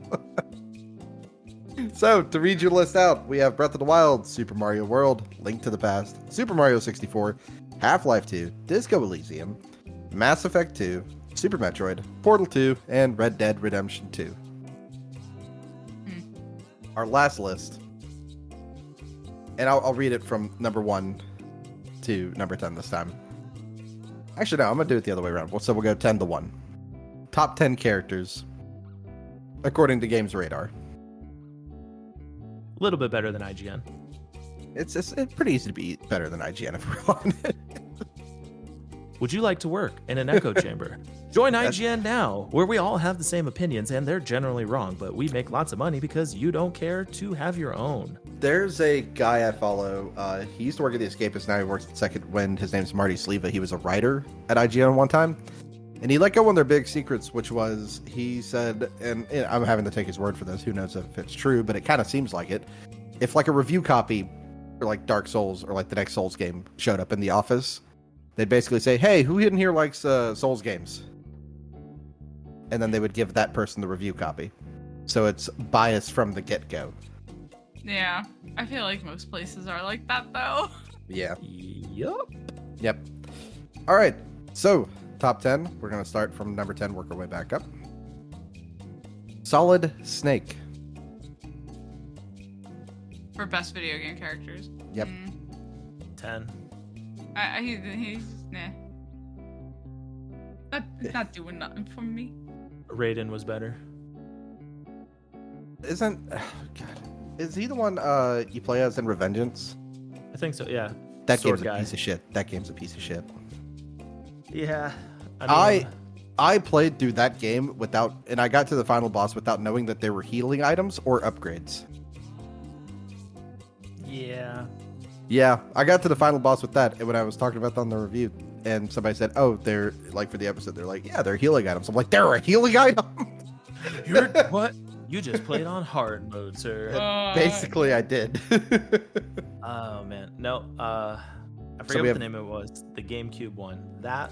So, to read your list out, we have Breath of the Wild, Super Mario World, Link to the Past, Super Mario 64, Half-Life 2, Disco Elysium, Mass Effect 2, Super Metroid, Portal 2, and Red Dead Redemption 2. Our last list, and I'll read it from number 1 to number 10 this time. Actually, no, I'm going to do it the other way around. So we'll go 10 to 1. Top 10 characters, according to Games Radar. A little bit better than IGN. It's pretty easy to be better than IGN if we're on it. Would you like to work in an echo chamber? Join IGN now, where we all have the same opinions and they're generally wrong, but we make lots of money because you don't care to have your own. There's a guy I follow. He used to work at The Escapist. Now he works at Second Wind. His name's Marty Sleva. He was a writer at IGN one time. And he let go one of their big secrets, which was, he said, and I'm having to take his word for this, who knows if it's true, but it kind of seems like it. If like a review copy for like Dark Souls or like the next Souls game showed up in the office, they'd basically say, hey, who in here likes Souls games? And then they would give that person the review copy. So it's biased from the get-go. Yeah, I feel like most places are like that, though. Yeah. Yep. All right. So, top 10. We're going to start from number 10, work our way back up. Solid Snake. For best video game characters. Yep. 10. He's nah. Not doing nothing for me. Raiden was better. Isn't... Oh, God. Is he the one you play as in Revengeance? I think so, yeah. That Sword game's guy. a piece of shit. That game's a piece of shit. Yeah. I played through that game without... And I got to the final boss without knowing that there were healing items or upgrades. Yeah. Yeah, I got to the final boss with that, and when I was talking about that on the review, and somebody said, oh, they're, like, for the episode, they're like, yeah, they're healing items. I'm like, they're a healing item? You're what? You just played on hard mode, sir. Basically, I did. Oh, man. No, I forget what the name of it was. The GameCube one. That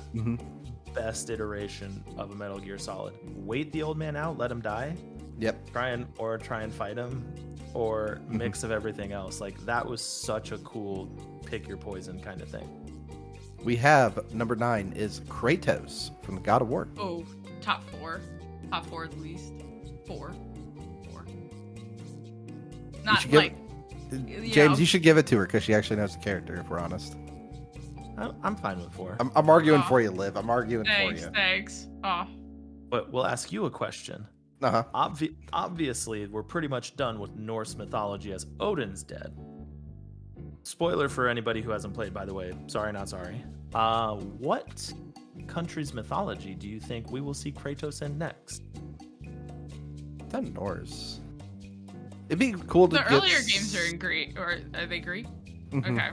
best iteration of a Metal Gear Solid. Wait the old man out, let him die. Yep. Try and fight him, or mix of everything else. Like, that was such a cool pick your poison kind of thing. We have number 9 is Kratos from the God of War. Oh, top 4. Top 4 at least. 4. Not like... James, you should give it to her because she actually knows the character, if we're honest. I'm fine with 4. I'm arguing for you, Liv. I'm arguing for you. Thanks. Oh. But we'll ask you a question. Uh-huh. Obviously, we're pretty much done with Norse mythology as Odin's dead. Spoiler for anybody who hasn't played, by the way. Sorry, not sorry. What country's mythology do you think we will see Kratos in next? That Norse. It'd be cool to The get... earlier games are in Greek, or are they Greek? Mhm. Okay.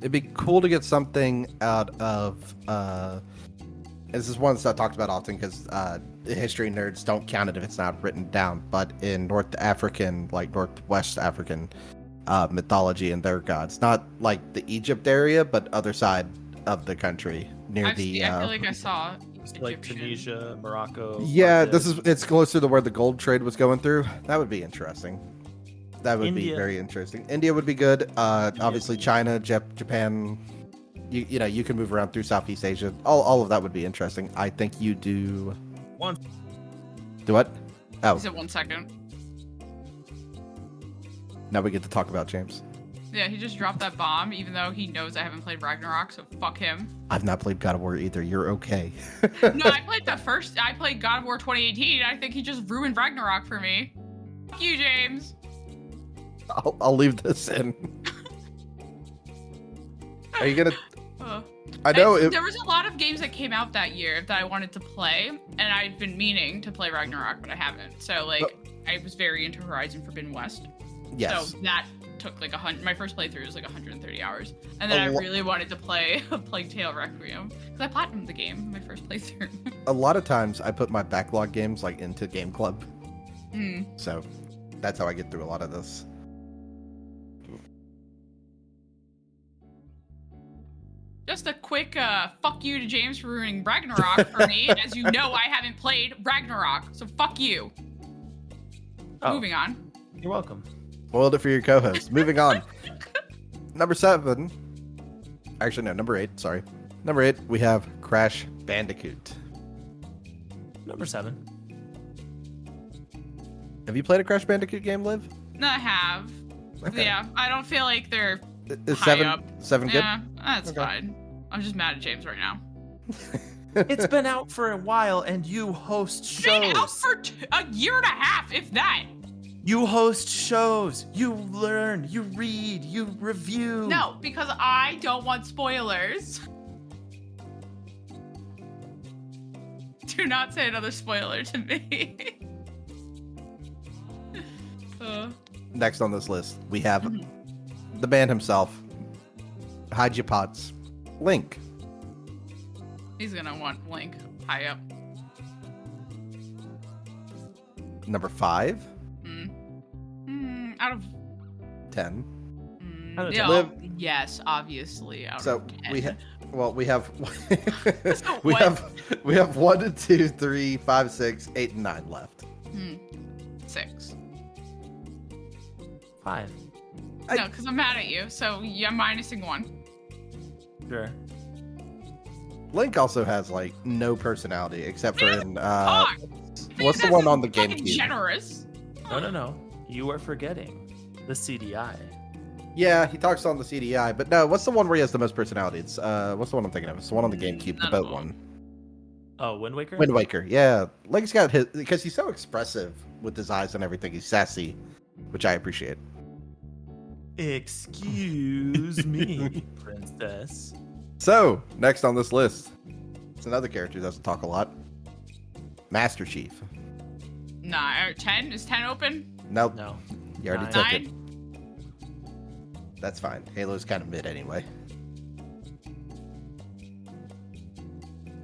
It'd be cool to get something out of... this is one that's not talked about often because the history nerds don't count it if it's not written down. But in Northwest African mythology and their gods, not like the Egypt area, but other side of the country near I feel like I saw Like Egyptian. Tunisia, Morocco. Yeah, Egypt. it's closer to where the gold trade was going through. That would be interesting. That would be India. very interesting. India would be good. Obviously, China, Japan. You can move around through Southeast Asia. All of that would be interesting. I think you do. One. Do what? Oh, Is it 1 second? now we get to talk about James. Yeah, he just dropped that bomb, even though he knows I haven't played Ragnarok, so fuck him. I've not played God of War either. You're okay. No, I played God of War 2018. I think he just ruined Ragnarok for me. Fuck you, James. I'll leave this in. Are you gonna? I know there was a lot of games that came out that year that I wanted to play, and I've been meaning to play Ragnarok, but I haven't. So I was very into Horizon Forbidden West. Yes. So that took like my first playthrough was like 130 hours, and then I really wanted to play A Plague Tale Requiem because I platinumed the game in my first playthrough. A lot of times I put my backlog games like into Game Club, so that's how I get through a lot of this. Just a quick fuck you to James for ruining Ragnarok for me. As you know, I haven't played Ragnarok, so fuck you. Moving on. You're welcome. Spoiled it for your co-host. Moving on. Number 7. Actually, no, number 8. Sorry. Number 8, we have Crash Bandicoot. Number 7. Have you played a Crash Bandicoot game, Liv? No, I have. Okay. Yeah, I don't feel like they're Is high 7 up. 7 good? Yeah, that's Okay. fine. I'm just mad at James right now. It's been out for a while, and you host It's been out shows. for a year and a half, if that. You host shows. You learn. You read. You review. No, because I don't want spoilers. Do not say another spoiler to me. Next on this list, we have the man himself, Hide Your Pots, Link. He's gonna want Link high up. Number 5. Out of 10. Out of yeah, 10. Liv- yes, obviously. So of 10. we have. Well, we have. So we what? have 1, 2, 3, 5, 6, 8, and 9 left. 6. 5. No, because I'm mad at you. So yeah, I'm minusing 1. Sure. Link also has like no personality except for in. Fuck! What's the That's one on the fucking GameCube? Generous. No. You are forgetting the CDI. Yeah, he talks on the CDI, but no. What's the one where he has the most personality? It's what's the one I'm thinking of? It's the one on the GameCube, the None of boat them. one. Oh, Wind Waker? Wind Waker. Yeah, Link's got his because he's so expressive with his eyes and everything. He's sassy, which I appreciate. Excuse me, princess. So next on this list, it's another character who doesn't talk a lot. Master Chief. Nah, 10? Is 10 open? Nope. No. You already 9. took it. 9? That's fine. Halo's kind of mid anyway.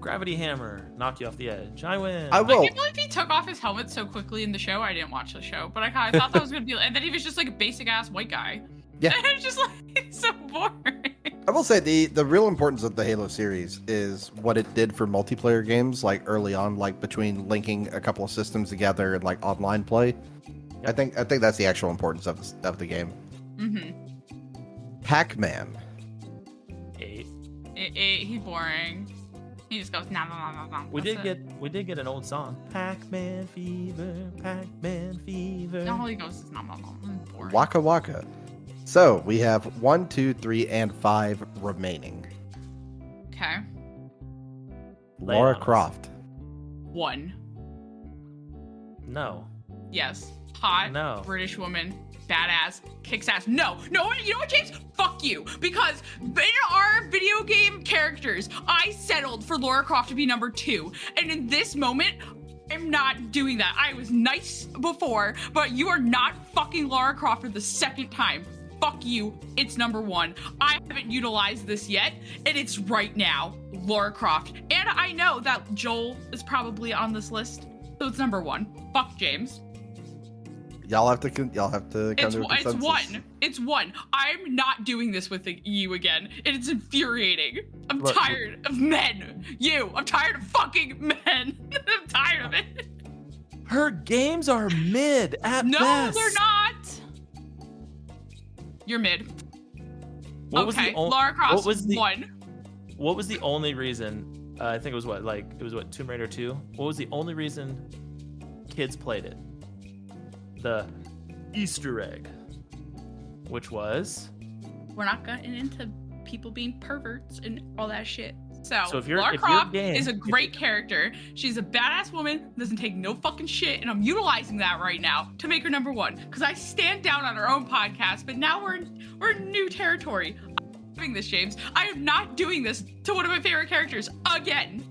Gravity Hammer. Knock you off the edge. I win. I I will. can't believe he took off his helmet so quickly in the show. I didn't watch the show, but I thought that was gonna be, and then he was just like a basic ass white guy. Yeah. And it's just like so boring. I will say the real importance of the Halo series is what it did for multiplayer games, like early on, like between linking a couple of systems together and like online play. I think that's the actual importance of the game. Pac-Man. 8. He's boring. He just goes nah nah nah nah. We did get an old song. Pac-Man fever, Pac-Man fever. All he goes is nah nah nah. Boring. Waka Waka. So we have 1, 2, 3, and 5 remaining. Okay. Lay Lara on us. Croft. 1. No. Yes. Hot. No. British woman. Badass. Kicks ass. No. No. You know what, James? Fuck you. Because in our video game characters, I settled for Lara Croft to be number 2. And in this moment, I'm not doing that. I was nice before, but you are not fucking Lara Croft for the second time. Fuck you. It's number 1. I haven't utilized this yet, and it's right now. Lara Croft. And I know that Joel is probably on this list, so it's number 1. Fuck James. Y'all have to come to a It's consensus. 1. It's 1. I'm not doing this with you again. And it's infuriating. I'm Look, tired of men. I'm tired of fucking men. I'm tired of it. Her games are mid at No, best. they're not. You're mid. What was Okay, the on- Lara Croft's what was the 1. What was the only reason? I think it was what Tomb Raider 2. What was the only reason kids played it? The Easter egg, which was We're not getting into people being perverts and all that shit. So if you're- Lara if your Croft game- is a great character. She's a badass woman, doesn't take no fucking shit, and I'm utilizing that right now to make her number 1. Because I stand down on our own podcast, but now we're in new territory. I'm not doing this, James. I am not doing this to one of my favorite characters again.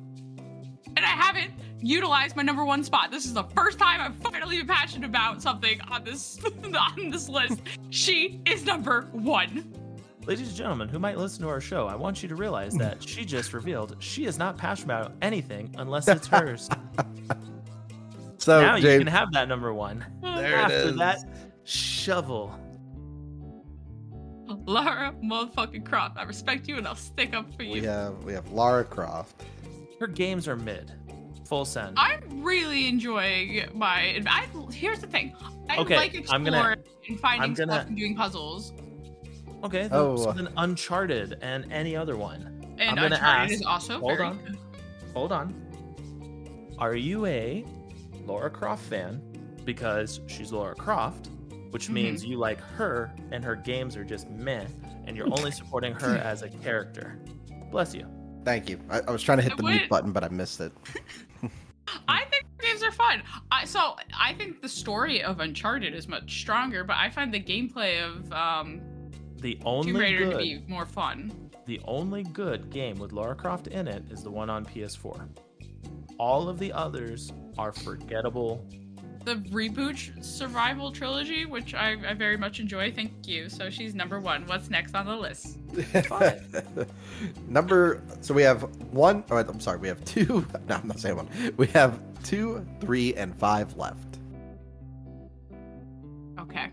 And I haven't utilized my number 1 spot. This is the first time I've finally been passionate about something on this on this list. She is number 1. Ladies and gentlemen who might listen to our show, I want you to realize that she just revealed she is not passionate about anything unless it's hers. So Now you James, can have that number 1. there it After is. that, shovel. Lara motherfucking Croft. I respect you and I'll stick up for we you. have Lara Croft. Her games are mid. Full send. I'm really enjoying here's the thing. I Okay, like I'm exploring gonna- and finding I'm gonna- stuff and doing puzzles. Okay, Oh. so then Uncharted and any other one. And I'm gonna Uncharted ask- is also hold very on. good. Hold on. Are you a Lara Croft fan because she's Lara Croft, which means you like her and her games are just meh, and you're only supporting her as a character? Bless you. Thank you. I was trying to hit the mute would- button, but I missed it. I think games are fun. I think the story of Uncharted is much stronger, but I find the gameplay of The Tomb only Raider to good, be more fun. the only good game with Lara Croft in it is the one on PS4. All of the others are forgettable. The reboot survival trilogy, which I very much enjoy. Thank you. So she's number 1. What's next on the list? So we have 1. Oh, I'm sorry. We have 2. No, I'm not saying 1. We have 2, 3, and 5 left. Okay.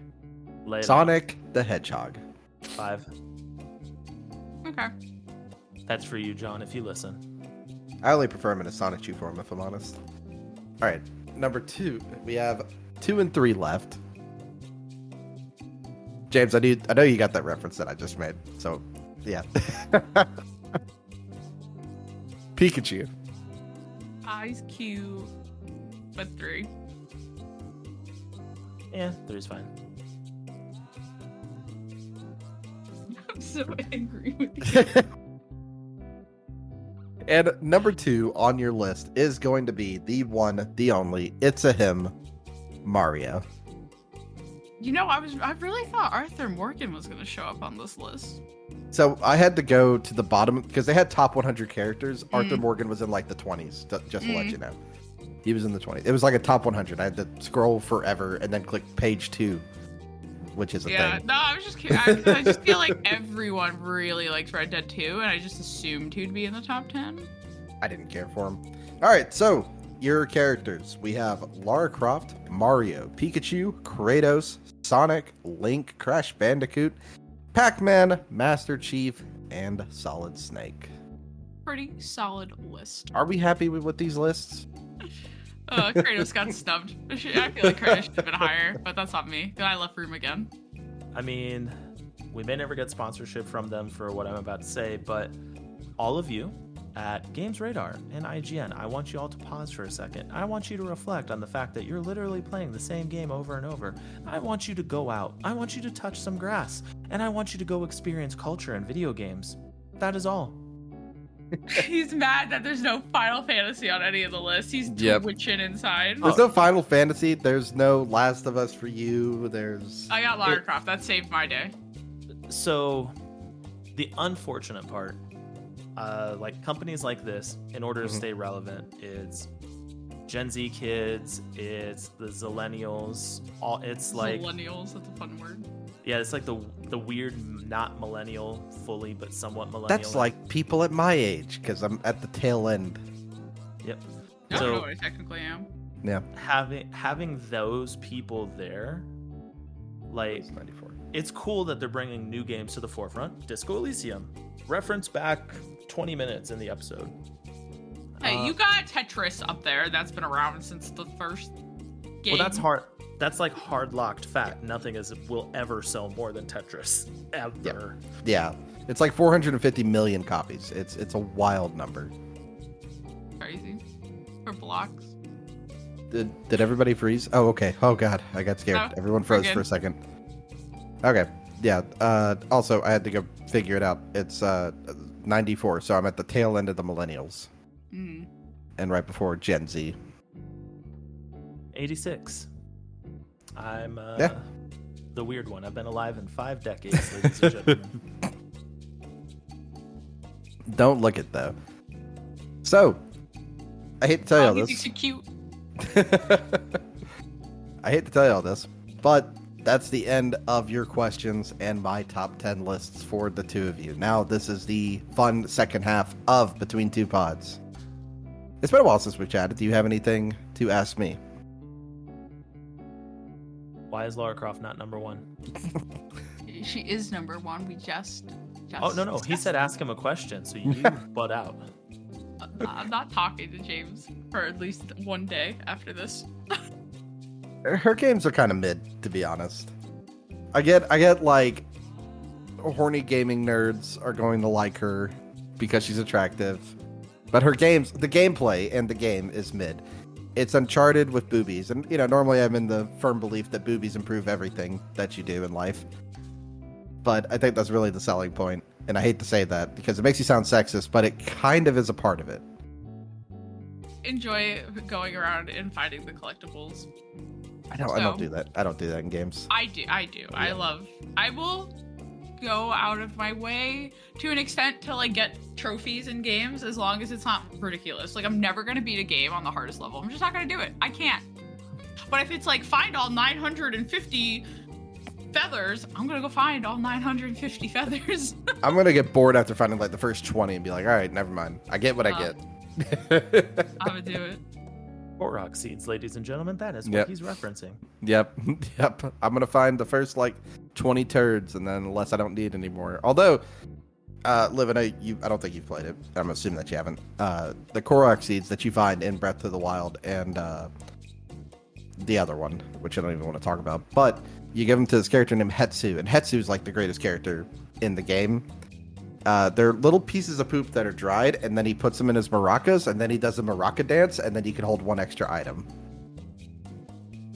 Lay it Sonic the Hedgehog. out. 5. Okay. That's for you, John, if you listen. I only prefer him in a Sonic 2 form, if I'm honest. All right, number 2. We have 2 and 3 left. James, I know you got that reference that I just made. So, yeah. Pikachu. Eyes cute, but 3. Yeah, 3's fine. I'm so angry with you. And number 2 on your list is going to be the one, the only, it's a him, Mario. You know, I really thought Arthur Morgan was going to show up on this list. So I had to go to the bottom because they had top 100 characters. Arthur Morgan was in like the 20s, just to let you know. He was in the 20s. It was like a top 100. I had to scroll forever and then click page 2, which is a thing. No, I was just kidding. I just feel like everyone really likes Red Dead 2, and I just assumed he'd be in the top 10. I didn't care for him. All right, so your characters. We have Lara Croft, Mario, Pikachu, Kratos, Sonic, Link, Crash Bandicoot, Pac-Man, Master Chief, and Solid Snake. Pretty solid list. Are we happy with these lists? Kratos got snubbed. I feel like Kratos should have been higher, but that's not me. Then I left room again. I mean, we may never get sponsorship from them for what I'm about to say, but all of you at Games Radar and IGN, I want you all to pause for a second. I want you to reflect on the fact that you're literally playing the same game over and over. I want you to go out. I want you to touch some grass. And I want you to go experience culture and video games. That is all. He's mad that there's no Final Fantasy on any of the lists. He's twitching inside. There's no Final Fantasy. There's no Last of Us for you. I got Lara Croft. That saved my day. So, the unfortunate part, like companies like this, in order to stay relevant, it's Gen Z kids, it's the Zillennials, it's like Zillennials. That's a fun word. Yeah, it's like the weird, not millennial fully, but somewhat millennial. That's like people at my age, because I'm at the tail end. Yep. I don't know what I technically am. Yeah. Having those people there, like, 94. It's cool that they're bringing new games to the forefront. Disco Elysium, reference back 20 minutes in the episode. Hey, you got Tetris up there. That's been around since the first game. Well, that's hard. That's like hard locked fact. Nothing will ever sell more than Tetris ever. Yeah. It's like 450 million copies. It's a wild number. Crazy. For blocks. Did everybody freeze? Oh, okay. Oh god, I got scared. No, Everyone froze for a second. Okay. Yeah. Also, I had to go figure it out. It's 94, so I'm at the tail end of the millennials. And right before Gen Z. 86. I'm the weird one. I've been alive in 5 decades, ladies and gentlemen. Don't look it though. So, I hate to tell you all this. He's so cute. I hate to tell you all this, but that's the end of your questions and my top 10 lists for the two of you. Now, this is the fun second half of Between Two Pods. It's been a while since we chatted. Do you have anything to ask me? Why is Lara Croft not number 1? She is number 1. We just Oh, no. He said ask him a question, so you butt out. I'm not talking to James for at least one day after this. Her games are kind of mid, to be honest. I get like horny gaming nerds are going to like her because she's attractive, but her games, the gameplay and the game is mid. It's Uncharted with boobies, and normally I'm in the firm belief that boobies improve everything that you do in life. But I think that's really the selling point, and I hate to say that because it makes you sound sexist, but it kind of is a part of it. Enjoy going around and finding the collectibles. I don't do that. I don't do that in games. I do. Yeah. I will go out of my way to an extent to like get trophies in games as long as it's not ridiculous. Like I'm never gonna beat a game on the hardest level. I'm just not gonna do it. I can't. But if it's like find all 950 feathers, I'm gonna go find all 950 feathers. I'm gonna get bored after finding like the first 20 and be like, all right, never mind. I get what I get. I would do it. Korok seeds, ladies and gentlemen. That is what he's referencing. Yep. Yep. I'm going to find the first, 20 turds, and then unless I don't need any more. Although, Liv, I don't think you've played it. I'm assuming that you haven't. The Korok seeds that you find in Breath of the Wild and the other one, which I don't even want to talk about, but you give them to this character named Hetsu, and Hetsu is the greatest character in the game. They're little pieces of poop that are dried, and then he puts them in his maracas, and then he does a maraca dance, and then you can hold one extra item.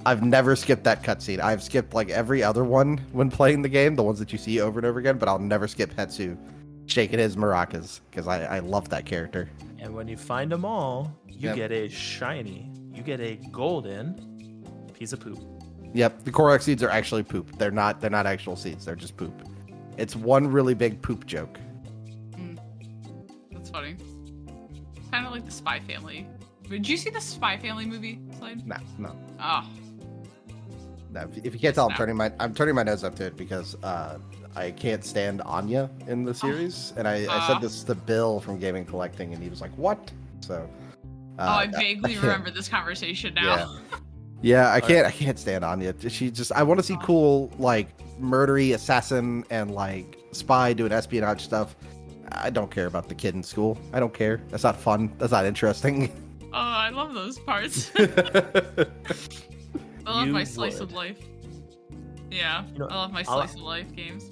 I've never skipped that cutscene. I've skipped every other one when playing the game, the ones that you see over and over again, but I'll never skip Hetsu shaking his maracas because I love that character. And when you find them all, you get a golden piece of poop. Yep, the Korok seeds are actually poop. They're not actual seeds. They're just poop. It's one really big poop joke. That's funny. Kind of like the Spy Family. Did you see the Spy Family movie, Slade? No. Oh. No, if you can't tell, I'm turning my nose up to it because I can't stand Anya in the series, and I said this to Bill from Gaming Collecting, and he was like, "What?" So. I vaguely remember this conversation now. Yeah, I can't stand Anya. I want to see cool murdery assassin and spy doing espionage stuff. I don't care about the kid in school. I don't care. That's not fun. That's not interesting. Oh, I love those parts. I love my slice of life. Yeah, I love my slice of life games.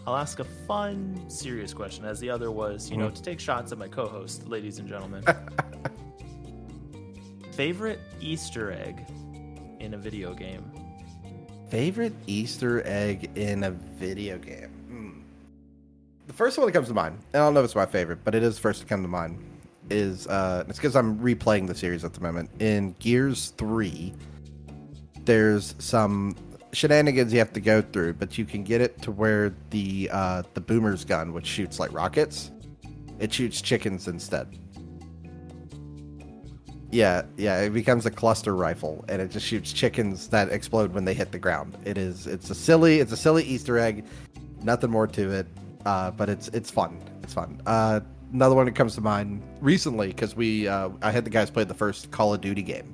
I'll ask a fun, serious question, as the other was, to take shots at my co-host, ladies and gentlemen. Favorite Easter egg in a video game? Favorite Easter egg in a video game? The first one that comes to mind, and I don't know if it's my favorite, but it is first to come to mind, is it's because I'm replaying the series at the moment. In Gears 3, there's some shenanigans you have to go through, but you can get it to where the boomer's gun, which shoots like rockets, it shoots chickens instead. Yeah, it becomes a cluster rifle, and it just shoots chickens that explode when they hit the ground. It's a silly Easter egg, nothing more to it, but it's fun. It's fun. Another one that comes to mind recently, because I had the guys play the first Call of Duty game,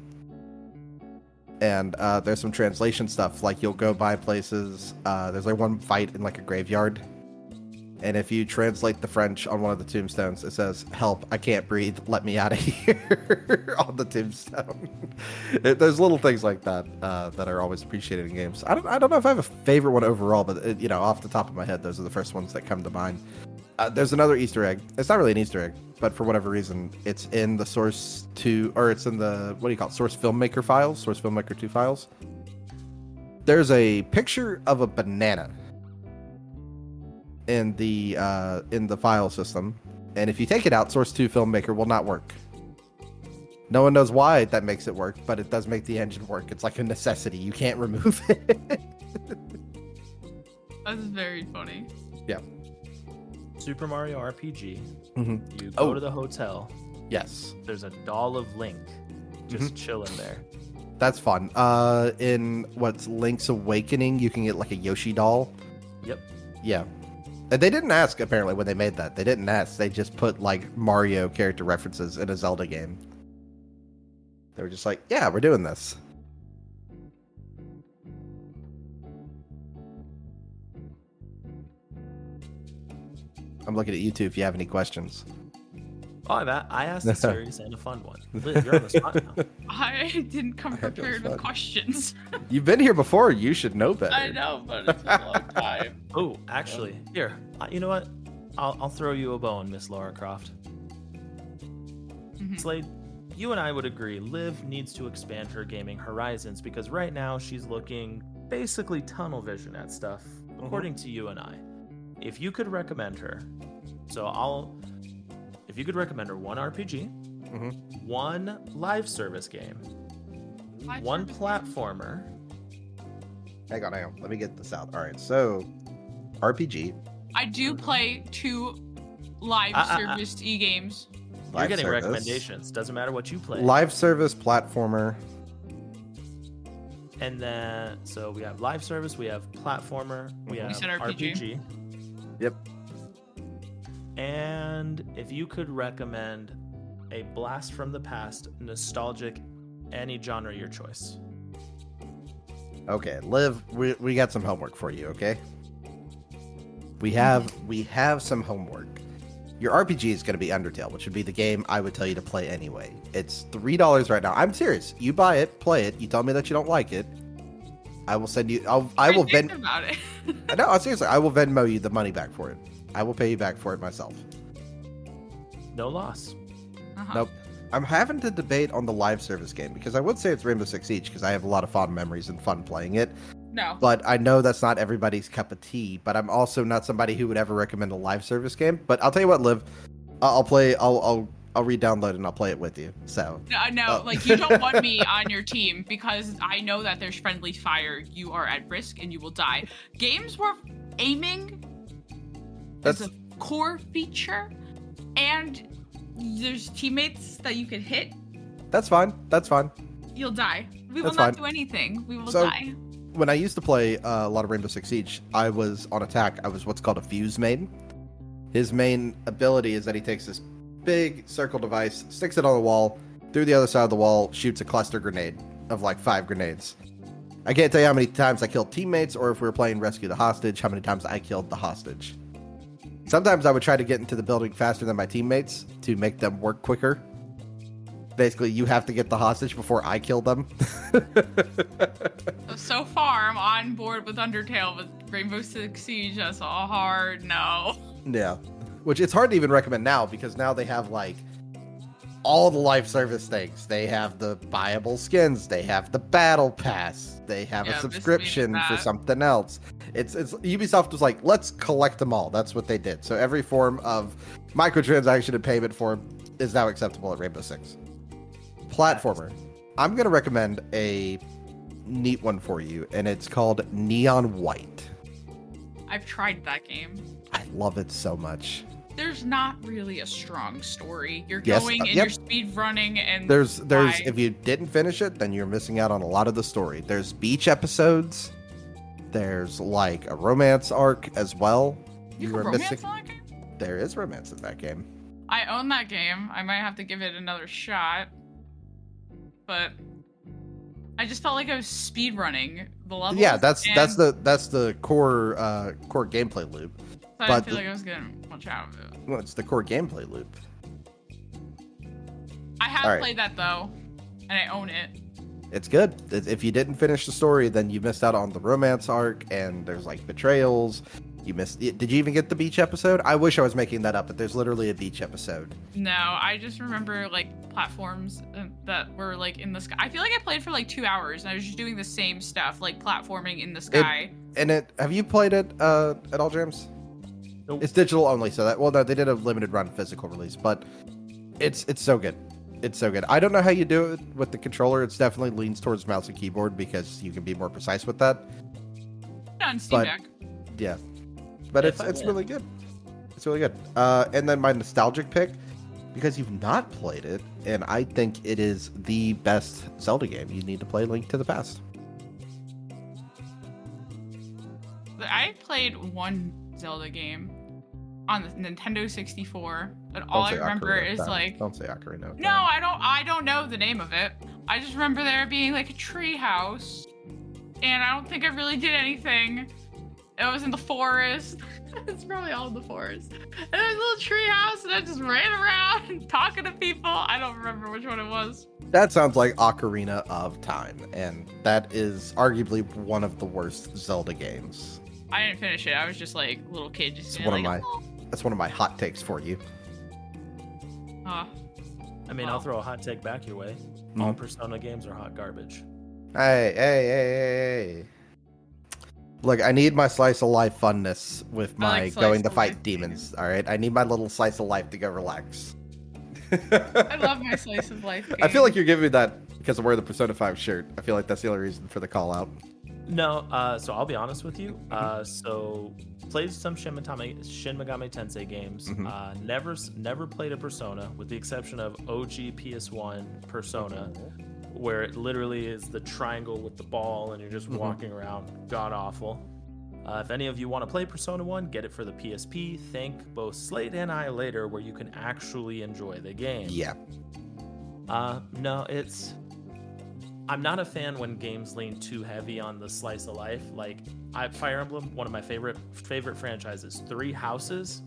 and there's some translation stuff. You'll go by places. There's one fight in a graveyard, and if you translate the French on one of the tombstones, it says, "Help! I can't breathe. Let me out of here." On the tombstone. There's little things like that that are always appreciated in games. I don't know if I have a favorite one overall, but off the top of my head, those are the first ones that come to mind. There's another Easter egg. It's not really an Easter egg, but for whatever reason, it's in the Source 2, or it's in the, Source Filmmaker files, Source Filmmaker 2 files. There's a picture of a banana in the file system, and if you take it out, Source 2 Filmmaker will not work. No one knows why that makes it work, but it does make the engine work. It's like a necessity. You can't remove it. That's very funny. Yeah. Super Mario RPG. Mm-hmm. You go to the hotel. Yes. There's a doll of Link just chilling there. That's fun. In what's Link's Awakening, you can get a Yoshi doll. Yep. Yeah. And they didn't ask, apparently, when they made that. They didn't ask. They just put Mario character references in a Zelda game. They were just like, yeah, we're doing this. I'm looking at you two if you have any questions. Oh, I asked a serious and a fun one. Liv, you're on the spot now. I didn't come prepared with questions. You've been here before. You should know better. I know, but it's been a long time. Oh, actually, here. You know what? I'll throw you a bone, Miss Lara Croft. Slade, you and I would agree Liv needs to expand her gaming horizons because right now she's looking basically tunnel vision at stuff, according to you and I. If you could recommend her, if you could recommend her one RPG, one live service game, one platformer. Hang on. Let me get this out. All right, so RPG. I do play 2 live service e-games. You're getting recommendations. Doesn't matter what you play. Live service platformer. And then, so we have live service, we have platformer, we have RPG. Yep. And if you could recommend a blast from the past, nostalgic any genre your choice. Okay, Liv, we got some homework for you, okay? We have some homework. Your RPG is going to be Undertale, which would be the game I would tell you to play anyway. It's $3 right now. I'm serious. You buy it, play it. You tell me that you don't like it. I will send you. I will Venmo about it. No, seriously. I will Venmo you the money back for it. I will pay you back for it myself. No loss. Nope. I'm having to debate on the live service game because I would say it's Rainbow Six Siege because I have a lot of fond memories and fun playing it. No. But I know that's not everybody's cup of tea. But I'm also not somebody who would ever recommend a live service game. But I'll tell you what, Liv, I'll play. I'll re-download and I'll play it with you. So no, like you don't want me on your team because I know that there's friendly fire. You are at risk and you will die. Games where aiming is a core feature, and there's teammates that you can hit. That's fine. That's fine. You'll die. We will That's not fine. do anything. We will So, die. When I used to play a lot of Rainbow Six Siege, I was on attack. I was what's called a fuse main. His main ability is that he takes this big circle device, sticks it on the wall, through the other side of the wall, shoots a cluster grenade of like 5 grenades. I can't tell you how many times I killed teammates, or if we were playing Rescue the Hostage, how many times I killed the hostage. Sometimes I would try to get into the building faster than my teammates to make them work quicker. Basically, you have to get the hostage before I kill them. So far, I'm on board with Undertale, but Rainbow Six Siege, that's a hard no. Yeah. Which it's hard to even recommend now because now they have like all the live service things. They have the buyable skins. They have the battle pass. They have a subscription for something else. It's Ubisoft was like, let's collect them all. That's what they did. So every form of microtransaction and payment form is now acceptable at Rainbow Six. Platformer. I'm going to recommend a neat one for you, and it's called Neon White. I've tried that game. I love it so much. There's not really a strong story. You're going and you're speed running, and there's if you didn't finish it, then you're missing out on a lot of the story. There's beach episodes. There's like a romance arc as well. You are missing. In that game? There is romance in that game. I own that game. I might have to give it another shot. But I just felt like I was speed running the level. Yeah, that's the core gameplay loop. So I didn't feel like I was getting much out of it. Well, it's the core gameplay loop. I have played that though, and I own it. It's good. If you didn't finish the story, then you missed out on the romance arc, and there's like betrayals. You missed. Did you even get the beach episode? I wish I was making that up, but there's literally a beach episode. No, I just remember like platforms that were like in the sky. I feel like I played for like 2 hours, and I was just doing the same stuff, like platforming in the sky. Have you played it at all, James? Nope. It's digital only, so that no, they did a limited run physical release, but it's so good. It's so good. I don't know how you do it with the controller. It's definitely leans towards mouse and keyboard because you can be more precise with that. On Steam Deck. Yeah. But it's really good. It's really good. And then my nostalgic pick, because you've not played it, and I think it is the best Zelda game. You need to play Link to the Past. I played one Zelda game on the Nintendo 64, and all I remember is like... Don't say Ocarina. No, I don't know the name of it. I just remember there being like a tree house, and I don't think I really did anything. It was in the forest. It's probably all in the forest. And there was a little tree house, and I just ran around talking to people. I don't remember which one it was. That sounds like Ocarina of Time, and that is arguably one of the worst Zelda games. I didn't finish it. I was just like little kid, just That's one of my hot takes for you. I mean, I'll throw a hot take back your way. All Persona games are hot garbage. Hey. Look, I need my slice of life funness with my going to fight demons, all right? I need my little slice of life to go relax. I love my slice of life game. I feel like you're giving me that because I'm wearing the Persona 5 shirt. I feel like that's the only reason for the call out. No, so I'll be honest with you. So played some Shin Megami Tensei games. Never played a Persona, with the exception of OG PS1 Persona, where it literally is the triangle with the ball and you're just walking around. God awful. If any of you want to play Persona 1, get it for the PSP. Thank both Slade and I later, where you can actually enjoy the game. Yeah. No, it's I'm not a fan when games lean too heavy on the slice of life. Like Fire Emblem, one of my favorite franchises, Three Houses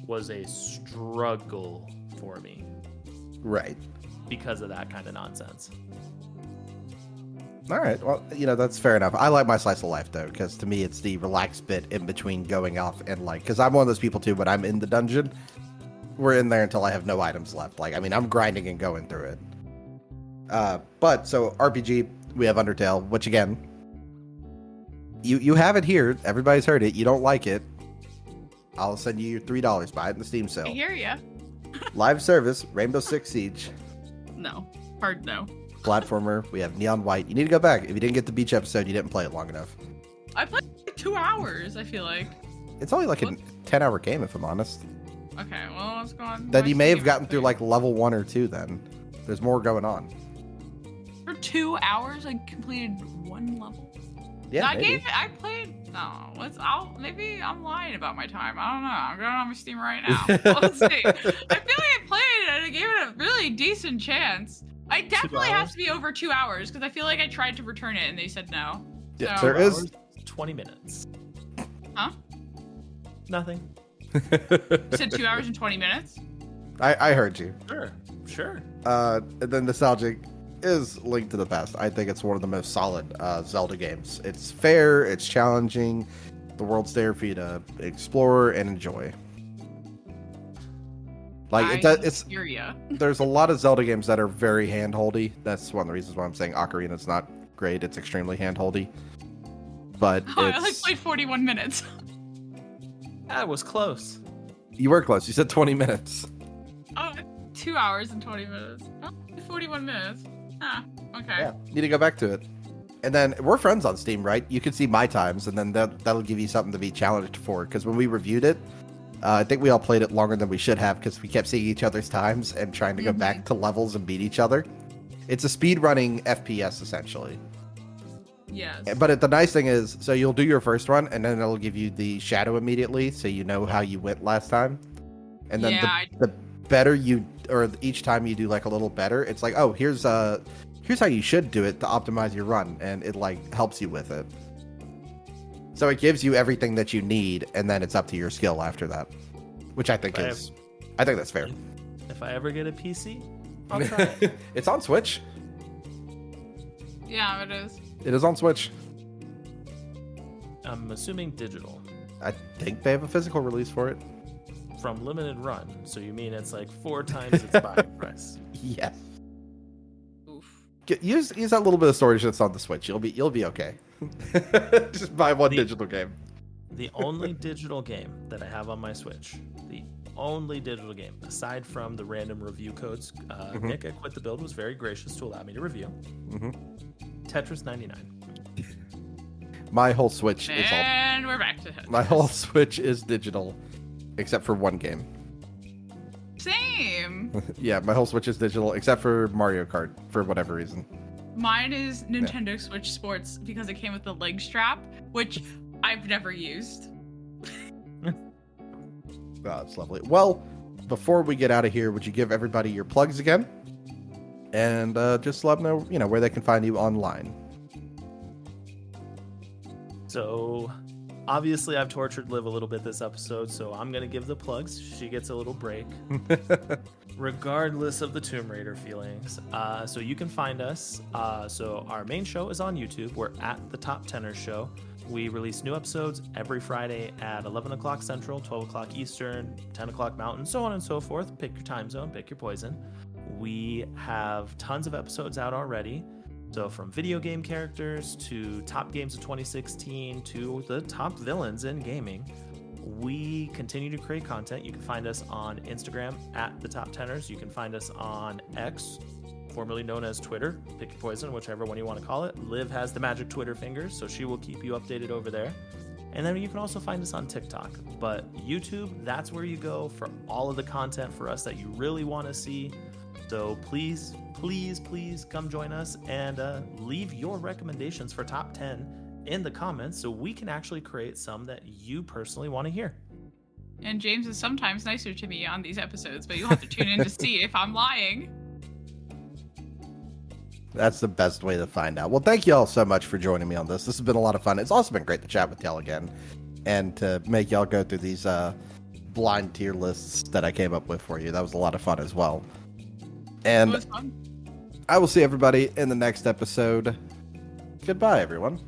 was a struggle for me. Right. Because of that kind of nonsense. All right. Well, that's fair enough. I like my slice of life, though, because to me, it's the relaxed bit in between going off and, because I'm one of those people, too, when I'm in the dungeon, we're in there until I have no items left. I'm grinding and going through it. But, so, RPG, we have Undertale, which, again, you have it here. Everybody's heard it. You don't like it. I'll send you your $3. Buy it in the Steam sale. I hear ya. Live service, Rainbow Six Siege. No. Hard no. Platformer, we have Neon White. You need to go back. If you didn't get the beach episode, you didn't play it long enough. I played 2 hours, I feel like. It's only like a 10-hour game, if I'm honest. Okay, well, let's go on. Then you may have gotten through level 1 or 2 then. There's more going on. For 2 hours, I completed 1 level? Yeah, I played... No, maybe I'm lying about my time. I don't know. I'm going on my Steam right now. Let's see. I feel like I played it and I gave it a really decent chance. I definitely have to be over 2 hours because I feel like I tried to return it and they said no. Yeah, so, there is 20 minutes. Huh? Nothing. You said 2 hours and 20 minutes? I heard you. Sure. And then Nostalgic is Link to the Past. I think it's one of the most solid Zelda games. It's fair, it's challenging. The world's there for you to explore and enjoy. There's a lot of Zelda games that are very hand-holdy. That's one of the reasons why I'm saying Ocarina's not great. It's extremely hand-holdy. But I played 41 minutes. That was close. You were close. You said 20 minutes. Oh, 2 hours and 20 minutes. Oh, 41 minutes. Okay. Yeah, need to go back to it. And then we're friends on Steam, right? You can see my times, and then that'll give you something to be challenged for. Because when we reviewed it, I think we all played it longer than we should have because we kept seeing each other's times and trying to go back to levels and beat each other. It's a speedrunning FPS, essentially. Yes. But the nice thing is, so you'll do your first run, and then it'll give you the shadow immediately, so you know how you went last time. And then the better you, or each time you do a little better, it's like, oh, here's how you should do it to optimize your run, and it helps you with it. So it gives you everything that you need, and then it's up to your skill after that, which I think I think that's fair. If I ever get a PC, I'll try it. It's on Switch. Yeah, it is. It is on Switch. I'm assuming digital. I think they have a physical release for it. From limited run, so you mean it's 4 times its buying price? Yes. Oof. Use that little bit of storage that's on the Switch. You'll be okay. Just buy one digital game. The only digital game that I have on my Switch, the only digital game aside from the random review codes, Nick at Quit the Build was very gracious to allow me to review. Tetris 99. My whole Switch is all. And we're back to Tetris. My whole Switch is digital, except for one game. Same. Yeah, my whole Switch is digital except for Mario Kart for whatever reason. Mine is Nintendo Switch Sports because it came with the leg strap, which I've never used. Oh, that's lovely. Well, before we get out of here, would you give everybody your plugs again? And just let them know, where they can find you online. So, obviously, I've tortured Liv a little bit this episode, so I'm going to give the plugs. She gets a little break. Regardless of the Tomb Raider feelings. So you can find us. So our main show is on YouTube. We're at the Top Tenors Show. We release new episodes every Friday at 11 o'clock Central, 12 o'clock Eastern, 10 o'clock Mountain, so on and so forth. Pick your time zone, pick your poison. We have tons of episodes out already. So from video game characters to top games of 2016 to the top villains in gaming. We continue to create content. You can find us on Instagram at the Top Tenors. You can find us on X, formerly known as Twitter. Pick your poison, whichever one you want to call it. Liv has the magic Twitter fingers, so she will keep you updated over there. And then you can also find us on TikTok. But YouTube, that's where you go for all of the content for us that you really want to see. So please come join us and leave your recommendations for top 10 in the comments so we can actually create some that you personally want to hear. And James is sometimes nicer to me on these episodes, but you'll have to tune in to see if I'm lying. That's the best way to find out. Well, thank you all so much for joining me on this. This has been a lot of fun. It's also been great to chat with y'all again and to make y'all go through these blind tier lists that I came up with for you. That was a lot of fun as well. It And was fun. I will see everybody in the next episode. Goodbye, everyone.